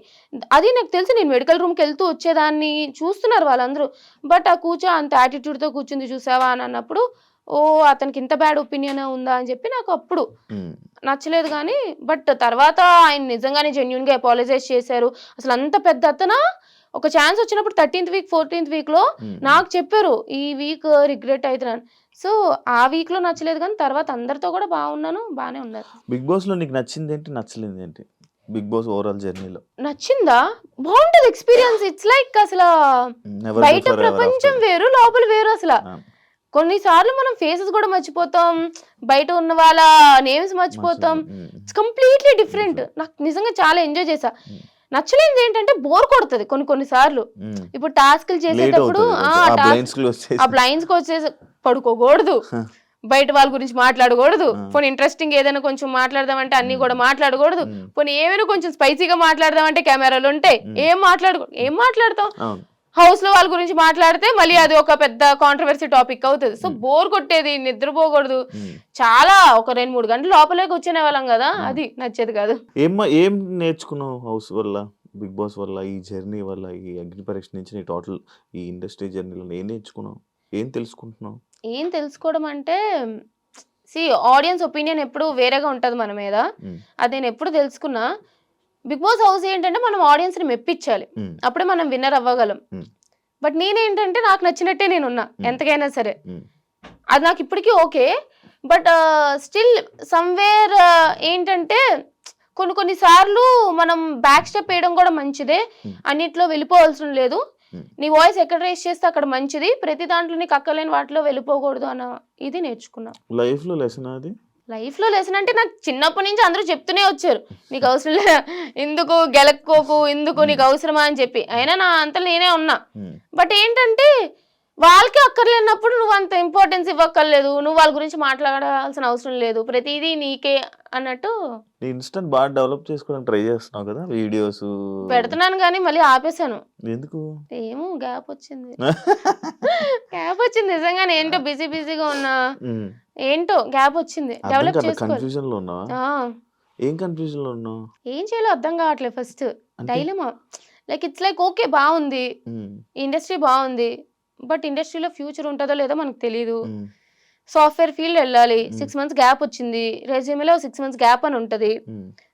అది నాకు తెలిసి నేను మెడికల్ రూమ్కి వెళ్తూ వచ్చేదాన్ని, చూస్తున్నారు వాళ్ళందరూ. బట్ ఆ అంత యాటిట్యూడ్తో కూర్చుంది చూసావా అని అన్నప్పుడు ఓ అతనికి ఇంత బ్యాడ్ ఒపీనియన్ ఉందా అని చెప్పి నాకు అప్పుడు నచ్చలేదు. కానీ బట్ తర్వాత ఆయన నిజంగానే జెన్యున్గా అపాలజైజ్ చేశారు. అసలు అంత పెద్ద అతను ఒక ఛాన్స్ వచ్చినప్పుడు 13th వీక్ 14th వీక్ లో నాకు చెప్పారు ఈ వీక్ రిగ్రెట్ అవుతున్నాను. సో ఆ వీక్ లో నచ్చలేదు, కానీ తర్వాత అందరితో కూడా బాగానే ఉన్నారు. బిగ్ బాస్ లో నీకు నచ్చింది ఏంటి, నచ్చలేదు ఏంటి? బిగ్ బాస్ ఓవరాల్ జర్నీలో నచ్చిందా? బాగుంటది ఎక్స్పీరియన్స్. ఇట్స్ లైక్ అసలు బయట ప్రపంచం వేరు, లోపల వేరు. అసలు కొన్నిసార్లు మనం ఫేసెస్ కూడా మర్చిపోతాం, బయట ఉన్న వాళ్ళ నేమ్స్ మర్చిపోతాం. It's completely different. నాకు నిజంగా చాలా ఎంజాయ్ చేసా. నచ్చలేదు ఏంటంటే బోర్ కొడుతుంది కొన్నిసార్లు. ఇప్పుడు టాస్క్లు చేసేటప్పుడు ఆ బ్లైండ్స్ కి వచ్చేసి పడుకోకూడదు, బయట వాళ్ళ గురించి మాట్లాడకూడదు, పోనీ ఇంట్రెస్టింగ్ ఏదైనా కొంచెం మాట్లాడదామంటే అన్ని కూడా మాట్లాడకూడదు, పోనీ ఏమైనా కొంచెం స్పైసీగా మాట్లాడదామంటే కెమెరాలు ఉంటాయి, ఏం మాట్లాడతాం. హౌస్ లో వాళ్ళ గురించి మాట్లాడితే మళ్ళీ అది ఒక పెద్ద కాంట్రవర్సీ టాపిక్ అవుతుంది. సో బోర్ కొట్టేది, నిద్రపోకూడదు. చాలా ఒక 2-3 గంటలు లోపలే కూర్చునే వాళ్ళం కదా, అది నచ్చేది కాదు. ఏం నేర్చుకున్నావు హౌస్ వల్ల, బిగ్ బాస్ వల్ల, ఈ జర్నీ వల్ల, ఈ అగ్ని పరీక్ష నుంచి నీ టోటల్ ఈ ఇండస్ట్రీ జర్నీలో ఏం నేర్చుకున్నావు, ఏం తెలుసుకుంటున్నావు? ఏం తెలుసుకోవడం అంటే ఆడియన్స్ ఒపీనియన్ ఎప్పుడు వేరేగా ఉంటది మన మీద, అది నేను ఎప్పుడు తెలుసుకున్నా. బిగ్ బాస్ హౌస్ ఏంటంటే మనం ఆడియన్స్ ని మెప్పించాలి, అప్పుడే మనం విన్నర్ అవ్వగలం. బట్ నేనేంటంటే నాకు నచ్చినట్టే నేనున్నా ఎంతకైనా సరే, అది నాకు ఇప్పటికీ ఓకే. బట్ స్టిల్ సమ్వేర్ ఏంటంటే కొన్నిసార్లు మనం బ్యాక్ స్టెప్ వేయడం కూడా మంచిదే, అన్నిట్లో వెళ్ళిపోవాల్సిన లేదు. నీ వాయిస్ ఎక్కడ రేస్ చేస్తే అక్కడ మంచిది, ప్రతి దాంట్లో నీకు అక్కలేని వాటిలో వెళ్ళిపోకూడదు అన్న ఇది నేర్చుకున్నా. లైఫ్ లో లెసన్ అది. లైఫ్ లో లెసన్ అంటే నాకు చిన్నప్పటి నుంచి అందరూ చెప్తూనే వచ్చారు, నీకు అవసరం లేదు, ఎందుకు గెలక్కోకు, ఎందుకు నీకు అవసరమా అని చెప్పి. అయినా నా అంతా నేనే ఉన్నా. బట్ ఏంటంటే వాళ్ళకి అక్కర్లేనప్పుడు నువ్వు అంత ఇంపార్టెన్స్ ఇవ్వక్కర్లేదు, నువ్వు వాళ్ళ గురించి మాట్లాడాల్సిన అవసరం లేదు, ప్రతిదీ నీకే అన్నట్టు. ఇన్స్టెంట్ బాగా డెవలప్ చేసుకోవడానికి ట్రై చేస్తున్నావు కదా, వీడియోస్ పెడుతున్నాను కానీ మళ్ళీ ఆపేసాను. ఎందుకు? ఏమో గ్యాప్ వచ్చింది నిజంగానే. ఏంటో బిజీగా ఉన్నా, ఏంటో గ్యాప్ వచ్చింది. డెవలప్ చేసుకోవాలి. ఏం కన్ఫ్యూజన్ లో ఉన్నావు? ఏం చేయాలో అర్థం కావట్లేదు first. Dilemma like it's like okay బాగుంది, ఇండస్ట్రీ బాగుంది, బట్ ఇండస్ట్రీలో ఫ్యూచర్ ఉంటుందో లేదో మనకు తెలియదు. సాఫ్ట్వేర్ ఫీల్డ్ వెళ్ళాలి, 6 months గ్యాప్ వచ్చింది, రెజ్యూమేలో 6 months గ్యాప్ అని ఉంటుంది.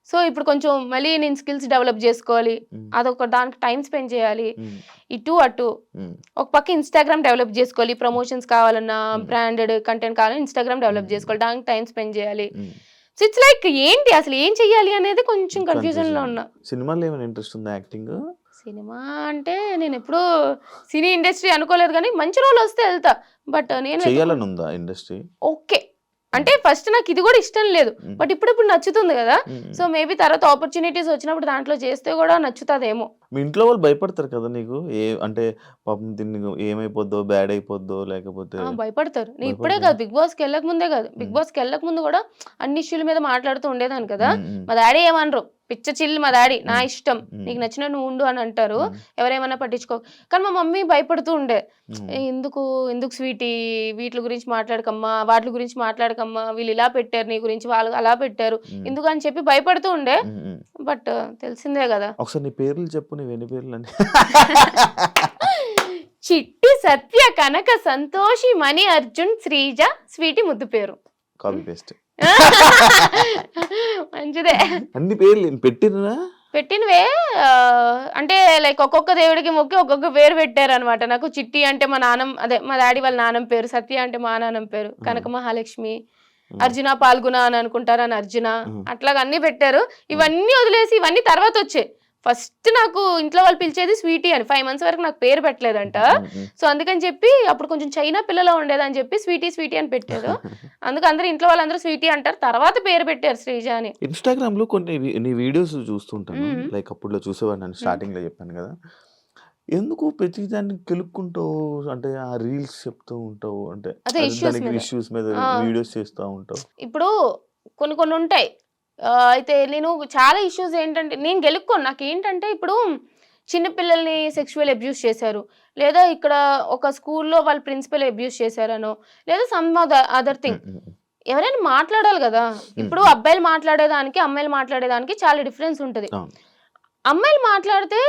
సో ఇప్పుడు కొంచెం మళ్ళీ నేను స్కిల్స్ డెవలప్ చేసుకోవాలి, అదొక దానికి టైం స్పెండ్ చేయాలి, ఇటు అటు. ఒక పక్క ఇన్స్టాగ్రామ్ డెవలప్ చేసుకోవాలి, ప్రమోషన్స్ కావాలన్నా బ్రాండెడ్ కంటెంట్ కావాలన్నా ఇన్స్టాగ్రామ్ డెవలప్ చేసుకోవాలి, దానికి టైం స్పెండ్ చేయాలి. సో ఇట్స్ లైక్ ఏంటి అసలు ఏం చెయ్యాలి అనేది కొంచెం కన్ఫ్యూజన్ లో ఉన్నా. సినిమాలో ఏమైనా ఇంట్రెస్ట్ ఉందా? యాక్టింగ్? సినిమా అంటే నేను ఎప్పుడు సినీ ఇండస్ట్రీ అనుకోలేదు, కానీ మంచి రోల్ వస్తే వెళ్తా. బట్ నేను చేయాలని ఉందా ఇండస్ట్రీ? ఓకే అంటే ఫస్ట్ నాకు ఇది కూడా ఇష్టం లేదు, బట్ ఇప్పుడు నచ్చుతుంది కదా. సో మేబీ తర్వాత ఆపర్చునిటీస్ వచ్చినప్పుడు దాంట్లో చేస్తే కూడా నచ్చుతుందేమో. మీ ఇంట్లో వాళ్ళు భయపడతారు కదా నీకు? అంటే పాపం దీన్ని ఏమైపోద్దో, బ్యాడ్ అయిపోద్దో లేకపోతే? భయపడతారు. నేను ఇప్పుడే కాదు, బిగ్ బాస్కి వెళ్ళక ముందే కాదు, బిగ్ బాస్కి వెళ్ళక ముందు కూడా అన్ని ఇష్యూల మీద మాట్లాడుతూ ఉండేదాన్ని కదా. మా డాడీ ఏమనరు, పిచ్చ చిల్లు మా డాడీ, నా ఇష్టం, నీకు నచ్చిన నువ్వు ఉండు అని అంటారు, ఎవరేమన్నా పట్టించుకో. కానీ మా మమ్మీ భయపడుతూ ఉండే, ఎందుకు స్వీటీ వీటి గురించి మాట్లాడకమ్మా, వాటి గురించి మాట్లాడకమ్మా, వీళ్ళు ఇలా పెట్టారు నీ గురించి, వాళ్ళు అలా పెట్టారు, ఎందుకు అని చెప్పి భయపడుతూ ఉండే. బట్ తెలిసిందే కదా. ఒకసారి నీ పేర్లు చెప్పు, నీ ఎన్ని పేర్లు అని? చిట్టి, సత్య, కనక, సంతోషి, మణి, అర్జున్, శ్రీజ, స్వీటీ ముద్దు పేరు. Copy paste. మంచిదే. అన్ని పేర్లు పెట్టినవే అంటే లైక్ ఒక్కొక్క దేవుడికి మొక్కి ఒక్కొక్క పేరు పెట్టారు అనమాట. నాకు చిట్టి అంటే మా డాడీ వాళ్ళ నాన్నమ్మ పేరు, సత్య అంటే మా నాన్నమ్మ పేరు, కనక మహాలక్ష్మి, అర్జున పాల్గొన అని అనుకుంటారు అని అర్జున, అట్లాగా అన్ని పెట్టారు. ఇవన్నీ వదిలేసి ఇవన్నీ తర్వాత వచ్చాయి. ఫస్ట్ నాకు ఇంట్లో వాళ్ళు పిలిచేది స్వీటీ అని. 5 months వరకు నాకు పేరు పెట్టలేదంట. సో అందుకని చెప్పి అప్పుడు కొంచెం చైనా పిల్లలో ఉండేదని చెప్పి స్వీటీ అని పెట్టారు. అందుకు అందరూ ఇంట్లో వాళ్ళందరూ స్వీటీ అంటారు, తర్వాత పేరు పెట్టారు శ్రీజ అని. ఇన్స్టాగ్రామ్ లో కొన్ని నీ వీడియోస్ చూస్తుంటాను, లైక్ అప్పుడు చూసేవాడిని, నేను స్టార్టింగ్ లో చెప్పాను కదా. ఎందుకు ప్రతి దాన్ని కెలుక్కుంటావు, అంటే ఆ రీల్స్ చెప్తూ ఉంటావు, అంటే ఇష్యూస్ మీద వీడియోస్ చేస్తూ ఉంటావు. ఇప్పుడు కొన్ని ఉంటాయి. అయితే నేను చాలా ఇష్యూస్ ఏంటంటే నేను గెలుక్కోను. నాకు ఏంటంటే ఇప్పుడు చిన్నపిల్లల్ని సెక్షువల్ అబ్యూస్ చేశారు, లేదా ఇక్కడ ఒక స్కూల్లో వాళ్ళ ప్రిన్సిపల్ అబ్యూస్ చేశారనో, లేదా సమ్ అదర్ థింగ్, ఎవరైనా మాట్లాడాలి కదా. ఇప్పుడు అబ్బాయిలు మాట్లాడేదానికి అమ్మాయిలు మాట్లాడేదానికి చాలా డిఫరెన్స్ ఉంటుంది. అమ్మాయిలు మాట్లాడితే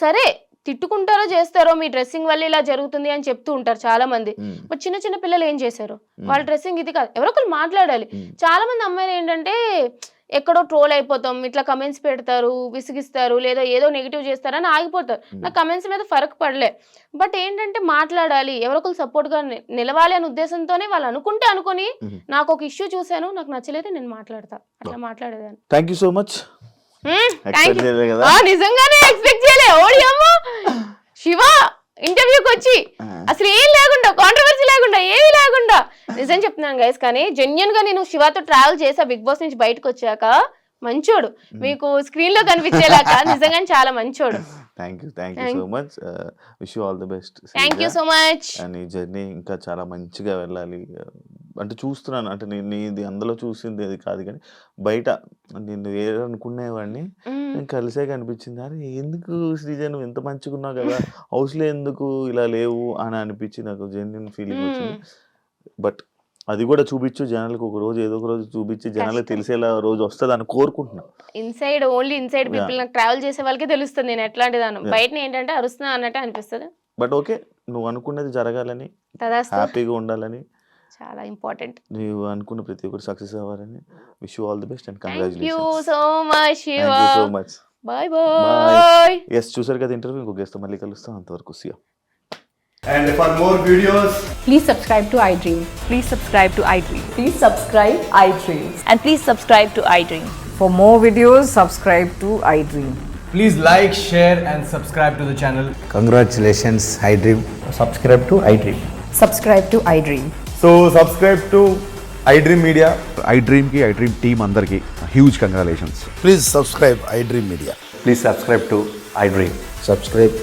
సరే తిట్టుకుంటారో చేస్తారో, మీ డ్రెస్సింగ్ వల్ల ఇలా జరుగుతుంది అని చెప్తూ ఉంటారు చాలా మంది. బట్ చిన్న పిల్లలు ఏం చేశారు, వాళ్ళ డ్రెస్సింగ్ ఇది కాదు, ఎవరో ఒకరు మాట్లాడాలి. చాలా మంది అమ్మాయిలు ఏంటంటే ఎక్కడో ట్రోల్ అయిపోతాం, ఇట్లా కమెంట్స్ పెడతారు, విసిగిస్తారు, లేదా ఏదో నెగిటివ్ చేస్తారని ఆగిపోతారు. నాకు కమెంట్స్ మీద ఫరక్ పడలే. బట్ ఏంటంటే మాట్లాడాలి, ఎవరొకరు సపోర్ట్ గా నిలవాలి అనే ఉద్దేశంతోనే వాళ్ళు అనుకొని నాకు ఒక ఇష్యూ చూశాను, నాకు నచ్చలేదు, నేను మాట్లాడతా, అట్లా మాట్లాడేదాన్ని. Thank you so much. నిజంగానే ఎక్స్పెక్ట్ చేయలే. ఓడియమ్మా శివ ఇంటర్వ్యూకి వచ్చి అసలు ఏం లేకుండా, కాంట్రవర్సీ లేకుండా, ఏమీ లేకుండా, నిజం చెప్తున్నాను గైస్. కానీ జెన్యున్ గా నేను శివతో ట్రావెల్ చేసా బిగ్ బాస్ నుంచి బయటకు వచ్చాక. మంచోడు, మీకు స్క్రీన్ లో కనిపించేలాగా నిజంగా చాలా మంచోడు. Thank you so much. Wish you all the best. Thank you so much. నీ జర్నీ ఇంకా చాలా మంచిగా వెళ్ళాలి. అంటే చూస్తున్నాను, అంటే నేను ఇది అందులో చూసింది అది కాదు, కానీ బయట నేను ఏదనుకునేవాడిని నేను కలిసే కనిపించింది. అరే ఎందుకు శ్రీజ నువ్వు ఎంత మంచిగా ఉన్నావు కదా, హౌస్లో ఎందుకు ఇలా లేవు అని అనిపించి నాకు జెన్యున్ ఫీలింగ్ వచ్చింది. బట్ అది కూడా చూపించు జనాలకు, ఒక రోజు ఏదో ఒక రోజు చూపించి జనాలకు తెలిసేలా రోజు వస్తుంది అని కోరుకుంటున్నా. ఓన్లీ ఇన్సైడ్ పీపుల్, నాకు ట్రావెల్ చేసే వాళ్ళకే తెలుస్తుంది నేను ఎట్లాంటిదాను. బయట ఏంటంటే అరుస్తున్నా అన్నట్టు అనిపిస్తుంది. బట్ ఓకే, నువ్వు అనుకున్నది జరగాలని, హ్యాపీగా ఉండాలని, చాలా ఇంపార్టెంట్. నువ్వు అనుకున్న ప్రతి ఒక్కరు సక్సెస్ అవ్వాలని. Wish you all the best and congratulations. So much. Bye bye. Yes, చూసారు కదా ఇంటర్వ్యూ. ఇంకో గెస్ట్ మళ్ళీ కలుస్తాం. అంతవరకు see you. And for more videos, please subscribe to iDream. Please subscribe to iDream. Please subscribe iDream. And please subscribe to iDream. For more videos, subscribe to iDream. please like, share and subscribe to the channel. Congratulations, iDream. Subscribe to iDream. Subscribe to iDream. So subscribe to iDream Media. iDream team andarki huge congratulations. Please subscribe iDream Media. Please subscribe to iDream. Subscribe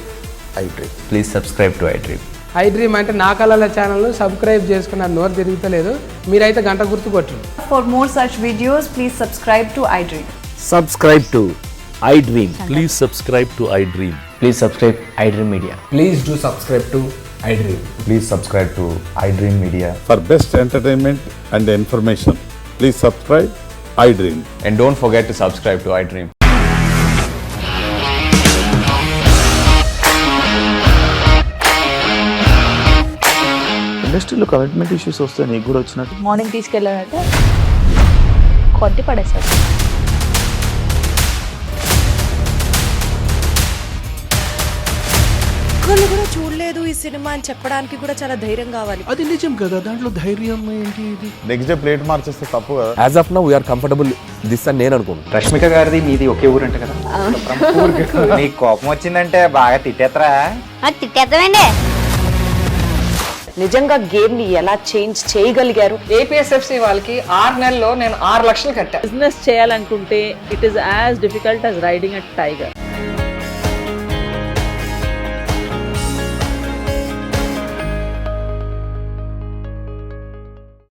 iDream. Please subscribe to iDream. iDream అంటే నా కళల ఛానల్ను subscribe చేసుకున్న నోరు తిరుగుతలేదు, మీరైతే గంట గుర్తు కొట్టండి. For more such videos, please subscribe to iDream. Subscribe to iDream. Please subscribe to iDream. Please subscribe iDream Media. Please do subscribe to iDream. Please subscribe to iDream Media. For best entertainment and information, please subscribe iDream. And don't forget to subscribe to iDream. ఇండస్ట్రీలో commitment issues వస్తే నీకు కూడా వచ్చినట్టు morning తీసుకెళ్ళాలంటే కొట్టి పడేస్తాడు. ఒక్కళ్ళు కూడా చూడలేదు ఈ సినిమా అని చెప్పడానికి కూడా చాలా ధైర్యం కావాలి. అది నిజం కదా, దాంట్లో ధైర్యం ఏంటి ఇది? నెక్స్ట్ డే ప్లేట్ మార్చేస్తే తప్పు కదా. As of now we are comfortable this అని నేను అనుకుంటున్నాను. రష్మిక గారిది మీది ఒకే ఊరంట కదా. నీకు కోపం వచ్చిందంటే బాగా తిట్టేత్తరా? తిట్టేద్దామండి. నిజంగా గేమ్ ని ఎలా చేంజ్ చేయగలిగారు? ఏపీఎస్ఎఫ్సి వాళ్ళకి 6 నెలల్లో నేను 6 లక్షలు కట్టా. బిజినెస్ చేయాలనుకుంటే it is as difficult as riding a tiger.